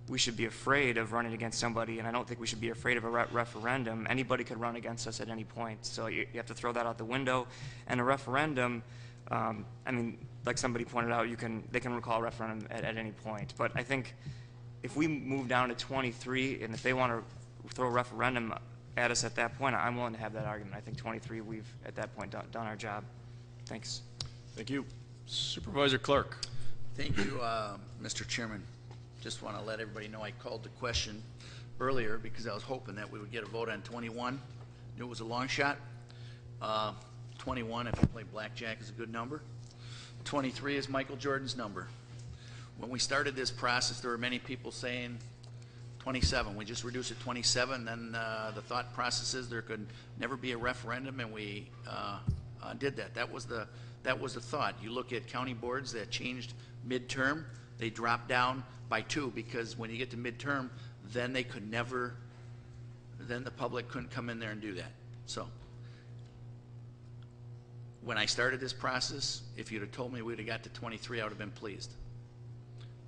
we should be afraid of running against somebody, and I don't think we should be afraid of a referendum. Anybody could run against us at any point, so you have to throw that out the window. And a referendum, I mean, like somebody pointed out, they can recall a referendum at any point. But I think if we move down to 23, and if they want to throw a referendum at us at that point, I'm willing to have that argument. I think 23, we've at that point done our job. Thanks. Thank you. Supervisor Clark. Thank you, Mr. Chairman. Just want to let everybody know I called the question earlier because I was hoping that we would get a vote on 21. Knew it was a long shot. 21, if you play blackjack, is a good number. 23 is Michael Jordan's number. When we started this process, there were many people saying 27. We just reduced it to 27. Then the thought process is there could never be a referendum, and we did that. That was the thought. You look at county boards that changed midterm. They dropped down by 2 because when you get to midterm, then they could never, then the public couldn't come in there and do that. So when I started this process, if you'd have told me we'd have got to 23, I would have been pleased.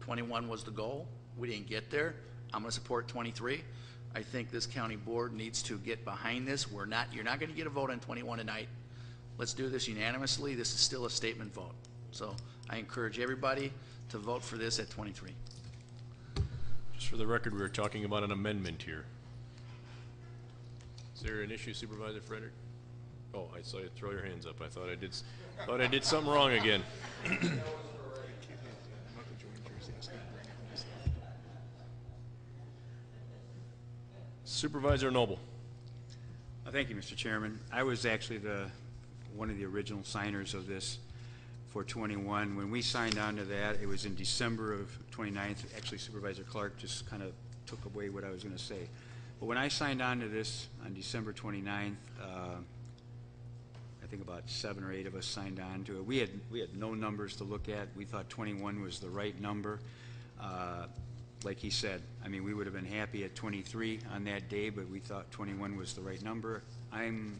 21 was the goal. We didn't get there. I'm going to support 23. I think this county board needs to get behind this. You're not going to get a vote on 21 tonight. Let's do this unanimously. This is still a statement vote. So I encourage everybody to vote for this at 23. Just for the record, we were talking about an amendment here. Is there an issue, Supervisor Frederick? Oh, I saw you throw your hands up. I thought I did something wrong again. Supervisor Noble. Thank you, Mr. Chairman. I was actually one of the original signers of this for 21. When we signed on to that, it was in December of 29th. Actually, Supervisor Clark just kind of took away what I was going to say. But when I signed on to this on December 29th, I think about 7 or 8 of us signed on to it. We had no numbers to look at. We thought 21 was the right number. Like he said, I mean, we would have been happy at 23 on that day, but we thought 21 was the right number. I'm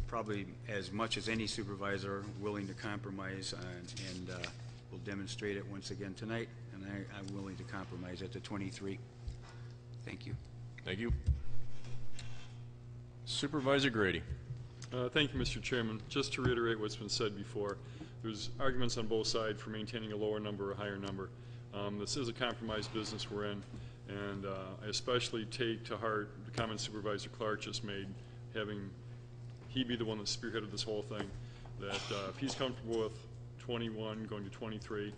probably, as much as any supervisor, willing to compromise, and we'll demonstrate it once again tonight, and I'm willing to compromise at the 23. Thank you. Thank you. Supervisor Grady. Thank you, Mr. Chairman. Just to reiterate what's been said before, there's arguments on both sides for maintaining a lower number or a higher number. This is a compromised business we're in, and I especially take to heart the comment Supervisor Clark just made, having he be the one that spearheaded this whole thing, that if he's comfortable with 21 going to 23,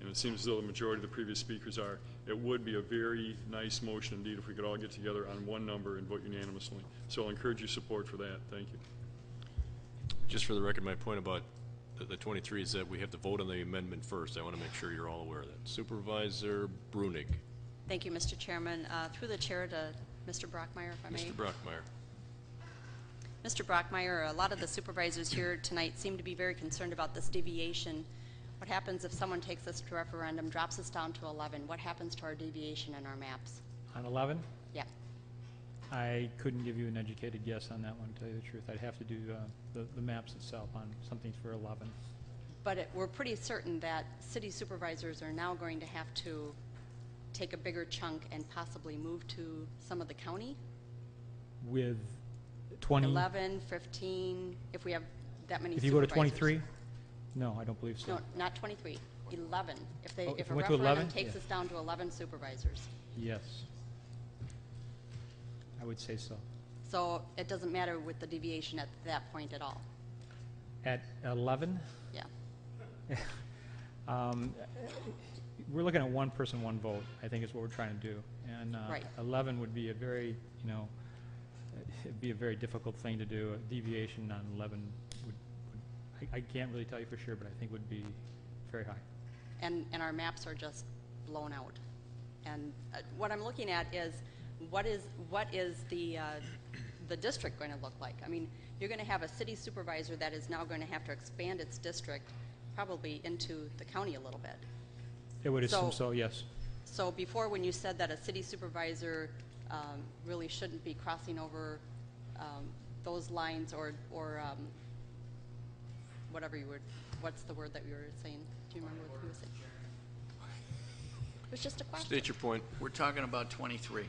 and it seems as though the majority of the previous speakers are, it would be a very nice motion indeed if we could all get together on one number and vote unanimously. So I'll encourage your support for that. Thank you. Just for the record, my point about the 23 is that we have to vote on the amendment first. I want to make sure you're all aware of that. Supervisor Brunig. Thank you, Mr. Chairman. Through the chair to Mr. Brockmeyer, if I may. Mr. Brockmeyer. Mr. Brockmeyer, a lot of the supervisors here tonight seem to be very concerned about this deviation. What happens if someone takes this to referendum, drops us down to 11? What happens to our deviation in our maps? On 11? Yeah. I couldn't give you an educated guess on that one, to tell you the truth. I'd have to do the maps itself on something for 11. But we're pretty certain that city supervisors are now going to have to take a bigger chunk and possibly move to some of the county? With 20? 11, 15, if we have that many If you go to 23? No, I don't believe so. No, not 23, 11. If if a we went to referendum 11? takes Yeah. us down to 11 supervisors. Yes. I would say so. So it doesn't matter with the deviation at that point at all? At 11? Yeah. We're looking at one person, one vote, I think is what we're trying to do. And Right. 11 would be a very, it'd be a very difficult thing to do. A deviation on 11 would I can't really tell you for sure, but I think would be very high. And our maps are just blown out. And what I'm looking at is what is the district going to look like? I mean, you're going to have a city supervisor that is now going to have to expand its district probably into the county a little bit. It would assume so, yes. So before, when you said that a city supervisor really shouldn't be crossing over those lines or whatever you were, what's the word that you were saying? Do you remember what you were saying? It was just a question. State your point. We're talking about 23,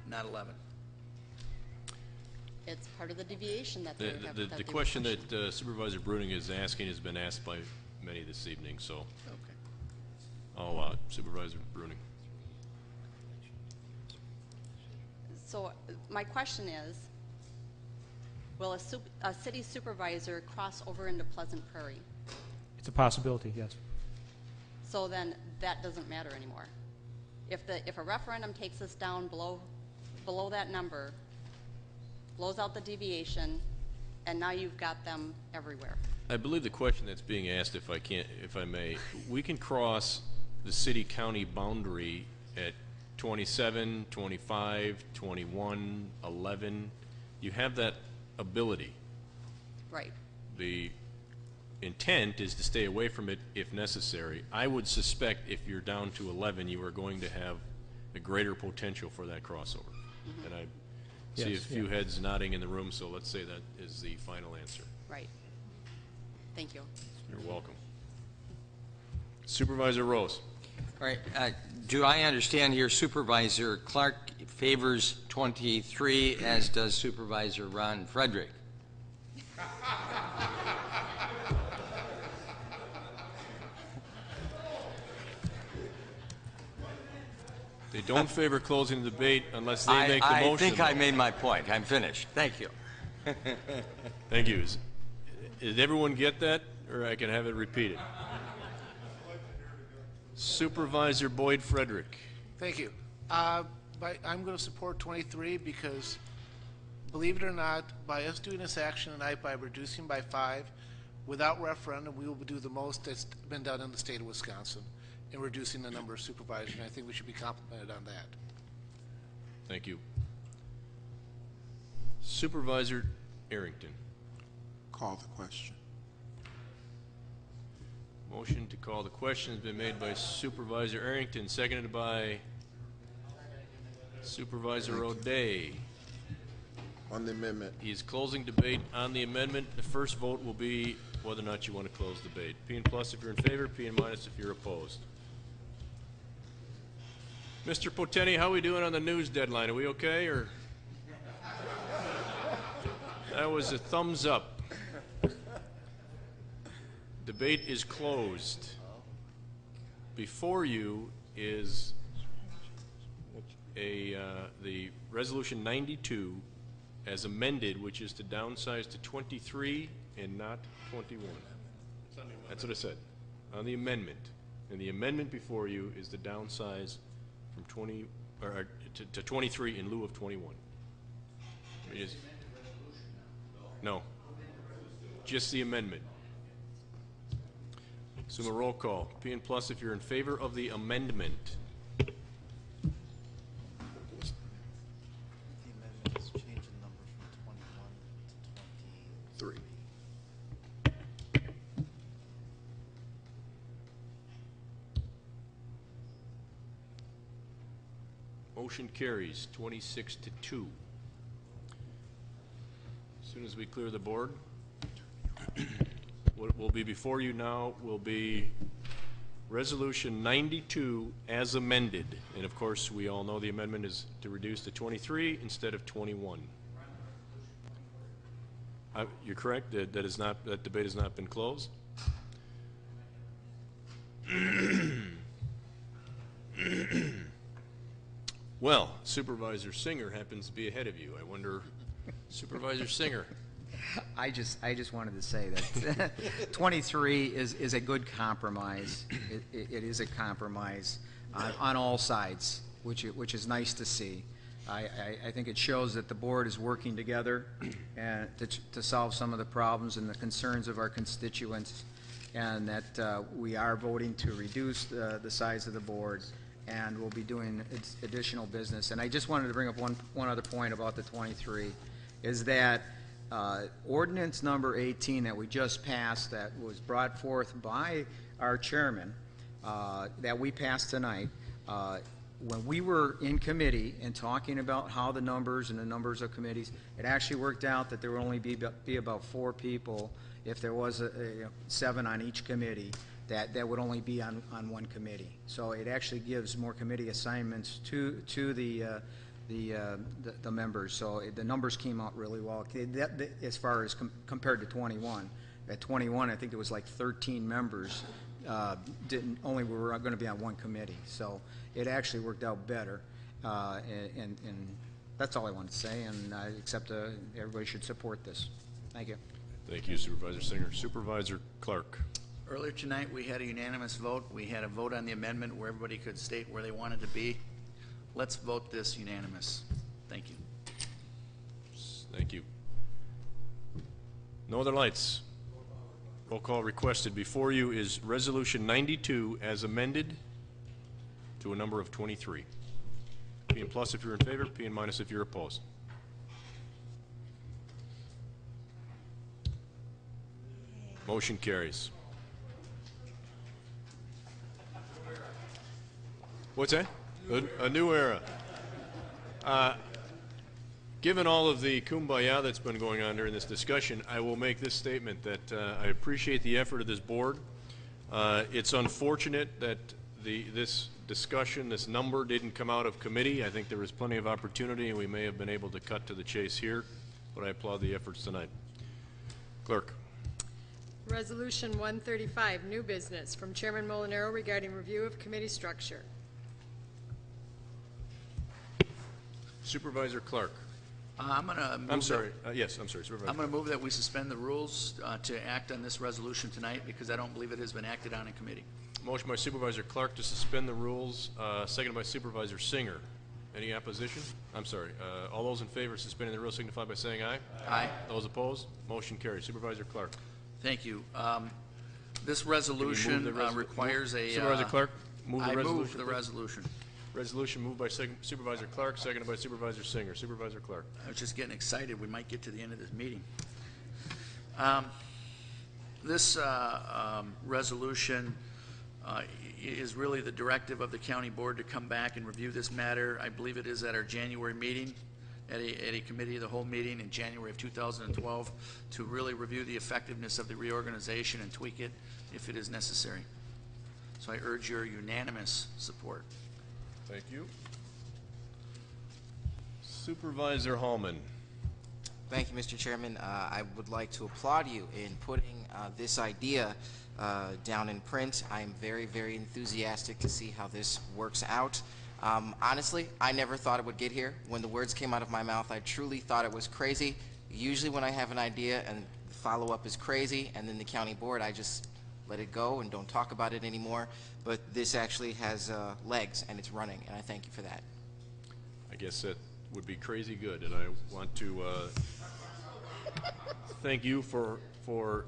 not 11. It's part of the deviation that they have. The question that Supervisor Bruning is asking has been asked by many this evening, so Okay. I'll Supervisor Bruning. So my question is, will a city supervisor cross over into Pleasant Prairie? It's a possibility, yes. So then that doesn't matter anymore. If a referendum takes us down below that number, blows out the deviation, and now you've got them everywhere. I believe the question that's being asked, if I may, we can cross the city-county boundary at 27, 25, 21, 11. You have that ability. Right. The intent is to stay away from it if necessary. I would suspect if you're down to 11, you are going to have a greater potential for that crossover. And I see a Yes, few yeah. heads nodding in the room, so let's say that is the final answer. Right. Thank you. You're welcome. Supervisor Rose. All right, do I understand here Supervisor Clark favors 23, as does Supervisor Ron Frederick? They don't favor closing the debate unless they make the I motion. think I though. made my point. I'm finished. Thank you. Thank you. Did everyone get that, or I can have it repeated? Supervisor Boyd Frederick. Thank you. I'm going to support 23 because, believe it or not, by us doing this action tonight, by reducing by 5, without referendum, we will do the most that's been done in the state of Wisconsin in reducing the number of supervisors, and I think we should be complimented on that. Thank you. Supervisor Arrington. Call the question. Motion to call the question has been made by Supervisor Arrington, seconded by Supervisor O'Day. On the amendment. He's closing debate on the amendment. The first vote will be whether or not you want to close debate. P and plus if you're in favor, P and minus if you're opposed. Mr. Poteni, how are we doing on the news deadline? Are we okay, or? That was a thumbs up. Debate is closed. Before you is the resolution 92 as amended, which is to downsize to 23 and not 21. That's what I said. On the amendment. And the amendment before you is to downsize from 20 to 23 in lieu of 21. It is. No. Just the amendment. Assume a roll call. P and plus if you're in favor of the amendment. Motion carries 26 to 2. As soon as we clear the board, what will be before you now will be Resolution 92 as amended. And of course, we all know the amendment is to reduce to 23 instead of 21. You're correct, that debate has not been closed. Well, Supervisor Singer happens to be ahead of you. I wonder, Supervisor Singer. I just wanted to say that 23 is a good compromise. It is a compromise on all sides, which is nice to see. I think it shows that the board is working together and to solve some of the problems and the concerns of our constituents, and that we are voting to reduce the size of the board, and we'll be doing additional business. And I just wanted to bring up one other point about the 23, is that ordinance number 18 that we just passed, that was brought forth by our chairman, that we passed tonight, when we were in committee and talking about how the numbers and the numbers of committees, it actually worked out that there would only be about 4 people if there was 7 on each committee. That would only be on one committee. So it actually gives more committee assignments to the members. So the numbers came out really well. As far as compared to 21. At 21, I think there was like 13 members only were going to be on one committee. So it actually worked out better. And that's all I wanted to say. And I accept everybody should support this. Thank you. Thank you, Supervisor Singer. Supervisor Clark. Earlier tonight, we had a unanimous vote. We had a vote on the amendment where everybody could state where they wanted to be. Let's vote this unanimous. Thank you. Thank you. No other lights. Roll call requested. Before you is Resolution 92 as amended to a number of 23. P and plus if you're in favor, P and minus if you're opposed. Motion carries. What's that? A new era. Given all of the kumbaya that's been going on during this discussion, I will make this statement that I appreciate the effort of this board. It's unfortunate that this discussion, this number didn't come out of committee. I think there was plenty of opportunity and we may have been able to cut to the chase here, but I applaud the efforts tonight. Clerk. Resolution 135, new business, from Chairman Molinaro regarding review of committee structure. Supervisor Clark. I'm going to move. I'm sorry. Yes, I'm sorry. Supervisor. I'm going to move that we suspend the rules to act on this resolution tonight because I don't believe it has been acted on in committee. Motion by Supervisor Clark to suspend the rules, seconded by Supervisor Singer. Any opposition? I'm sorry. All those in favor of suspending the rules signify by saying aye. Aye. Those opposed? Motion carries. Supervisor Clark. Thank you. This resolution requires a... Supervisor Clark, move the resolution. I move the resolution. Resolution moved by Supervisor Clark, seconded by Supervisor Singer. Supervisor Clark. I was just getting excited. We might get to the end of this meeting. This resolution is really the directive of the county board to come back and review this matter. I believe it is at our January meeting, at a committee of the whole meeting in January of 2012, to really review the effectiveness of the reorganization and tweak it if it is necessary. So I urge your unanimous support. Thank you. Supervisor Hallman. Thank you, Mr. Chairman. I would like to applaud you in putting this idea down in print. I am very, very enthusiastic to see how this works out. Honestly, I never thought it would get here. When the words came out of my mouth, I truly thought it was crazy. Usually when I have an idea and the follow-up is crazy, and then the county board, I just let it go and don't talk about it anymore. But this actually has legs, and it's running, and I thank you for that. I guess that would be crazy good, and I want to thank you for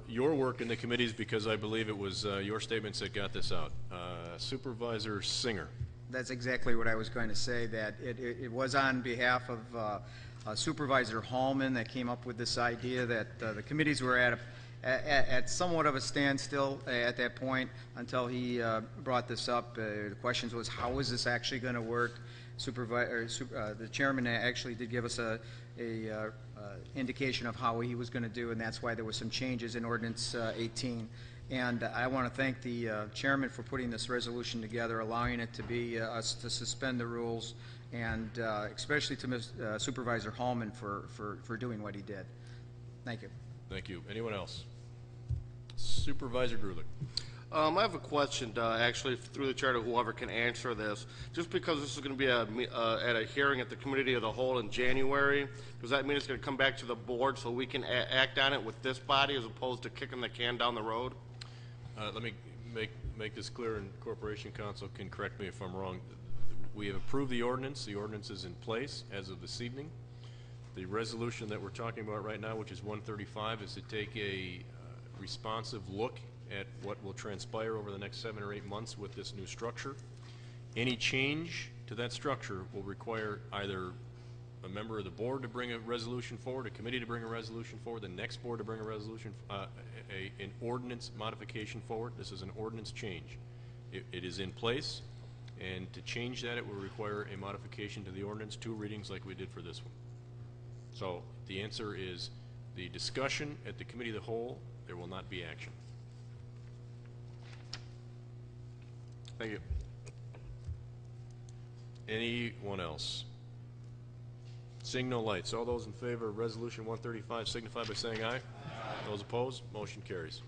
your work in the committees, because I believe it was your statements that got this out. Supervisor Singer. That's exactly what I was going to say, that it was on behalf of Supervisor Hallman that came up with this idea that the committees were at somewhat of a standstill at that point until he brought this up. The question was, how is this actually going to work? The chairman actually did give us a indication of how he was going to do, and that's why there were some changes in Ordinance 18. And I want to thank the chairman for putting this resolution together, allowing it to be us to suspend the rules, and especially to Supervisor Hallman for doing what he did. Thank you. Thank you. Anyone else? Supervisor Grulich. I have a question, actually, through the chair to whoever can answer this. Just because this is going to be at a hearing at the Committee of the Whole in January, does that mean it's going to come back to the board so we can act on it with this body as opposed to kicking the can down the road? Let me make this clear, and Corporation Counsel can correct me if I'm wrong. We have approved the ordinance. The ordinance is in place as of this evening. The resolution that we're talking about right now, which is 135, is to take a responsive look at what will transpire over the next 7 or 8 months with this new structure. Any change to that structure will require either a member of the board to bring a resolution forward, a committee to bring a resolution forward, the next board to bring a resolution, an ordinance modification forward. This is an ordinance change. It is in place, and to change that, it will require a modification to the ordinance, 2 readings like we did for this one. So the answer is the discussion at the Committee of the Whole, there will not be action. Thank you. Anyone else? Seeing no lights. All those in favor of Resolution 135 signify by saying aye. Aye. Those opposed, motion carries.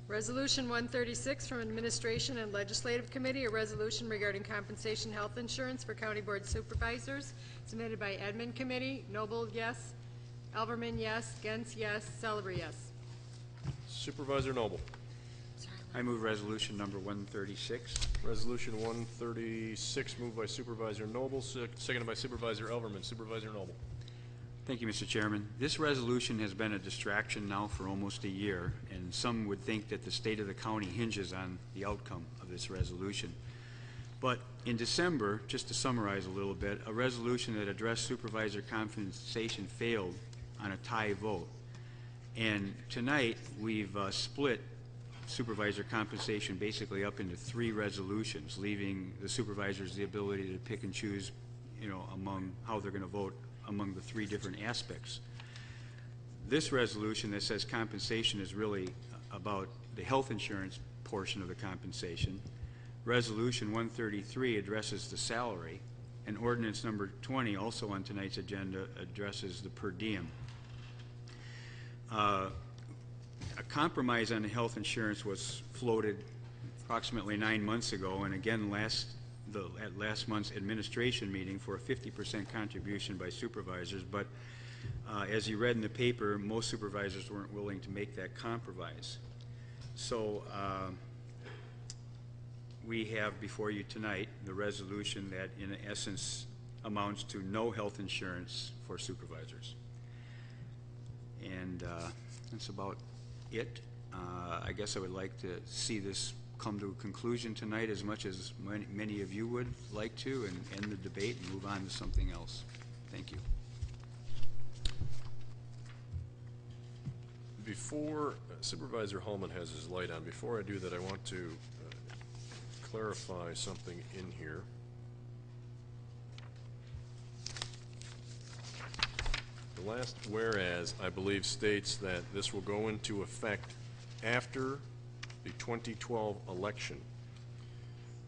Resolution 136 from Administration and Legislative Committee, a resolution regarding compensation health insurance for County Board Supervisors, submitted by Admin Committee. Noble, yes. Alverman, yes. Gens, yes. Celery, yes. Supervisor Noble. I move resolution number 136. Resolution 136 moved by Supervisor Noble, seconded by Supervisor Elverman. Supervisor Noble. Thank you, Mr. Chairman. This resolution has been a distraction now for almost a year, and some would think that the state of the county hinges on the outcome of this resolution. But in December, just to summarize a little bit, a resolution that addressed supervisor compensation failed on a tie vote. And tonight, we've split supervisor compensation basically up into 3 resolutions, leaving the supervisors the ability to pick and choose, among how they're going to vote among the 3 different aspects. This resolution that says compensation is really about the health insurance portion of the compensation. Resolution 133 addresses the salary, and ordinance number 20, also on tonight's agenda, addresses the per diem. A compromise on the health insurance was floated approximately 9 months ago, and again at last month's administration meeting for a 50% contribution by supervisors, but as you read in the paper, most supervisors weren't willing to make that compromise. So we have before you tonight the resolution that in essence amounts to no health insurance for supervisors. And that's about it. I guess I would like to see this come to a conclusion tonight as much as many of you would like to, and end the debate and move on to something else. Thank you. Before Supervisor Holman has his light on, before I do that, I want to clarify something in here. The last whereas, I believe, states that this will go into effect after the 2012 election.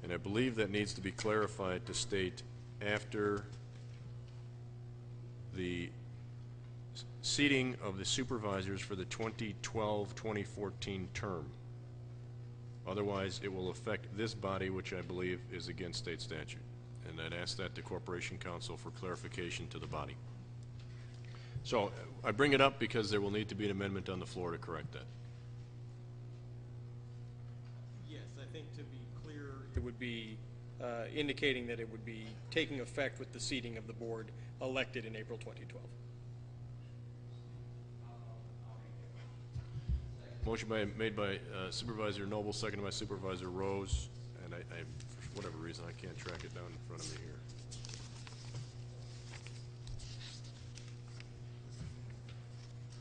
And I believe that needs to be clarified to state after the seating of the supervisors for the 2012-2014 term. Otherwise, it will affect this body, which I believe is against state statute. And I'd ask that to Corporation Counsel for clarification to the body. So I bring it up because there will need to be an amendment on the floor to correct that. Yes, I think to be clear, it would be indicating that it would be taking effect with the seating of the board elected in April 2012. Motion made by Supervisor Noble, seconded by Supervisor Rose, and I, for whatever reason, I can't track it down in front of me here.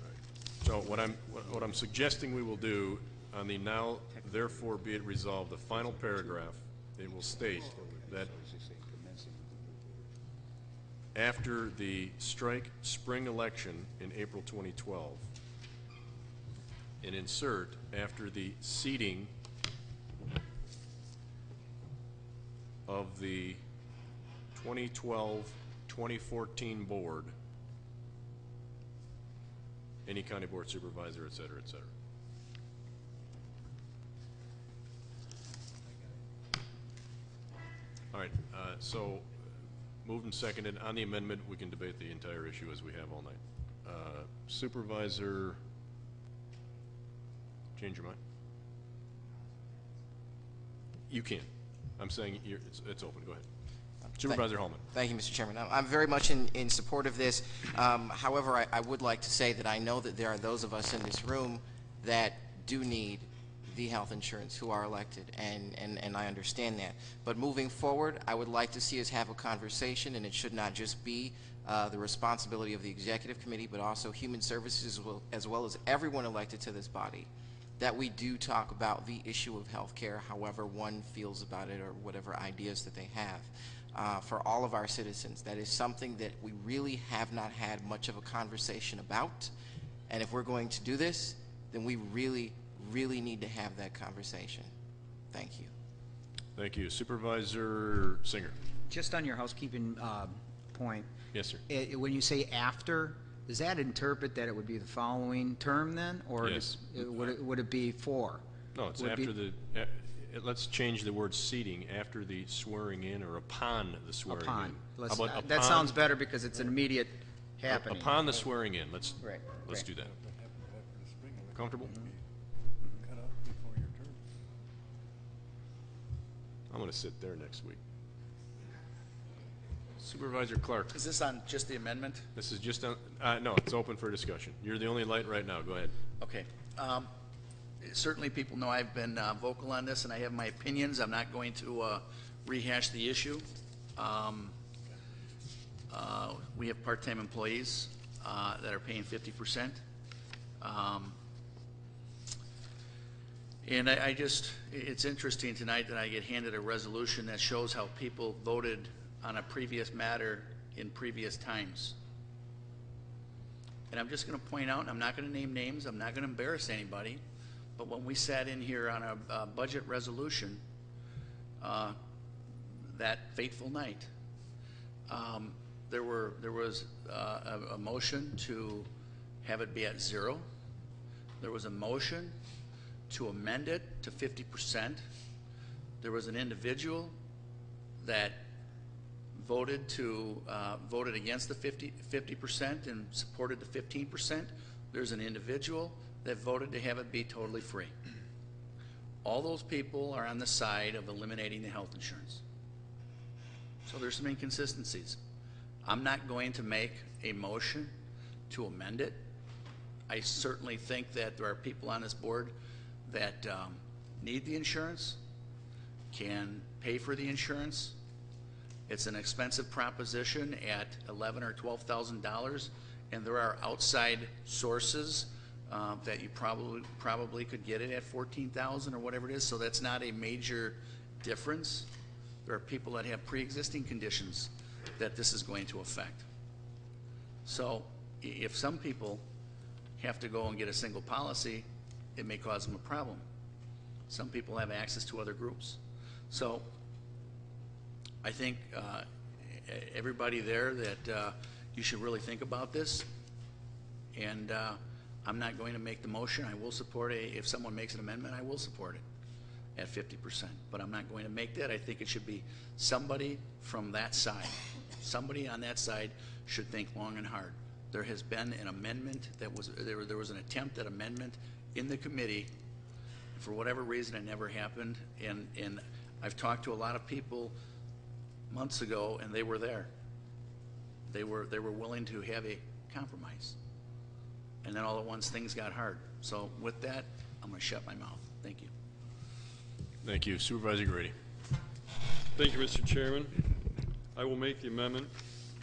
Right. So what I'm suggesting we will do on the now therefore be it resolved, the final paragraph, it will state that after the strike spring election in April 2012, and insert after the seating of the 2012-2014 board, any county board supervisor, et cetera, et cetera. All right, so moved and seconded. On the amendment, we can debate the entire issue as we have all night. Supervisor, change your mind? You can. I'm saying it's open. Go ahead. Supervisor Holman. Thank you, Mr. Chairman. I'm very much in support of this. However, I would like to say that I know that there are those of us in this room that do need the health insurance who are elected, and I understand that. But moving forward, I would like to see us have a conversation, and it should not just be the responsibility of the Executive Committee, but also Human Services as well as everyone elected to this body, that we do talk about the issue of health care, however one feels about it or whatever ideas that they have. For all of our citizens, that is something that we really have not had much of a conversation about. And if we're going to do this, then we really need to have that conversation. Thank you. Thank you. Supervisor Singer. Just on your housekeeping point. Yes, sir. When you say after, does that interpret that it would be the following term then? Or Yes. would it be for? No, it's Would it after be- let's change the word seating, after the swearing in or upon the swearing Upon. in. Let's- How about that upon- sounds better because it's an immediate happening. Upon the swearing in, let's Right, right. do that. Comfortable? I'm going to sit there next week. Supervisor Clark. Is this on just the amendment? This is just no, it's open for discussion. You're the only light right now. Go ahead. Okay. Certainly people know I've been vocal on this and I have my opinions. I'm not going to rehash the issue. We have part-time employees that are paying 50%. And I just, it's interesting tonight that I get handed a resolution that shows how people voted on a previous matter in previous times. And I'm just going to point out, and I'm not going to name names, I'm not going to embarrass anybody, but when we sat in here on a budget resolution that fateful night, there was a motion to have it be at 0. There was a motion to amend it to 50%. There was an individual that voted against the 50% and supported the 15%. There's an individual that voted to have it be totally free. All those people are on the side of eliminating the health insurance. So there's some inconsistencies. I'm not going to make a motion to amend it. I certainly think that there are people on this board that need the insurance, can pay for the insurance. It's an expensive proposition at $11,000 or $12,000, and there are outside sources that you probably could get it at $14,000 or whatever it is. So that's not a major difference. There are people that have pre-existing conditions that this is going to affect. So if some people have to go and get a single policy, it may cause them a problem. Some people have access to other groups. So I think everybody there that you should really think about this. And I'm not going to make the motion. I will support if someone makes an amendment, I will support it at 50%. But I'm not going to make that. I think it should be somebody from that side. Somebody on that side should think long and hard. There has been an amendment that was, there was an attempt at amendment in the committee. For whatever reason, it never happened. And I've talked to a lot of people months ago, and they were there. They were willing to have a compromise. And then all at once, things got hard. So with that, I'm going to shut my mouth. Thank you. Thank you. Supervisor Grady. Thank you, Mr. Chairman. I will make the amendment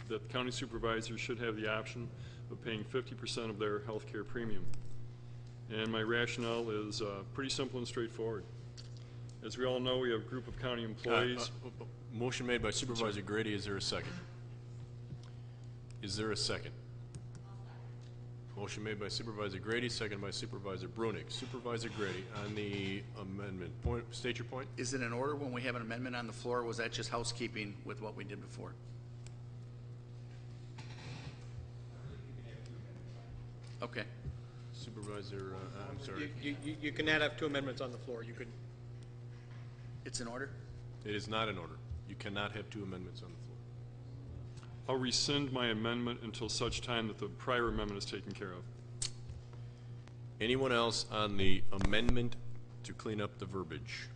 that county supervisors should have the option of paying 50% of their health care premium. And my rationale is pretty simple and straightforward. As we all know, we have a group of county employees. Motion made by Supervisor Grady. Is there a second? Is there a second? Motion made by Supervisor Grady, second by Supervisor Brunig. Supervisor Grady, on the amendment, state your point. Is it in order when we have an amendment on the floor, or was that just housekeeping with what we did before? Okay. Supervisor, I'm sorry. You cannot have 2 amendments on the floor. You could. It's in order? It is not in order. You cannot have 2 amendments on the floor. I'll rescind my amendment until such time that the prior amendment is taken care of. Anyone else on the amendment to clean up the verbiage?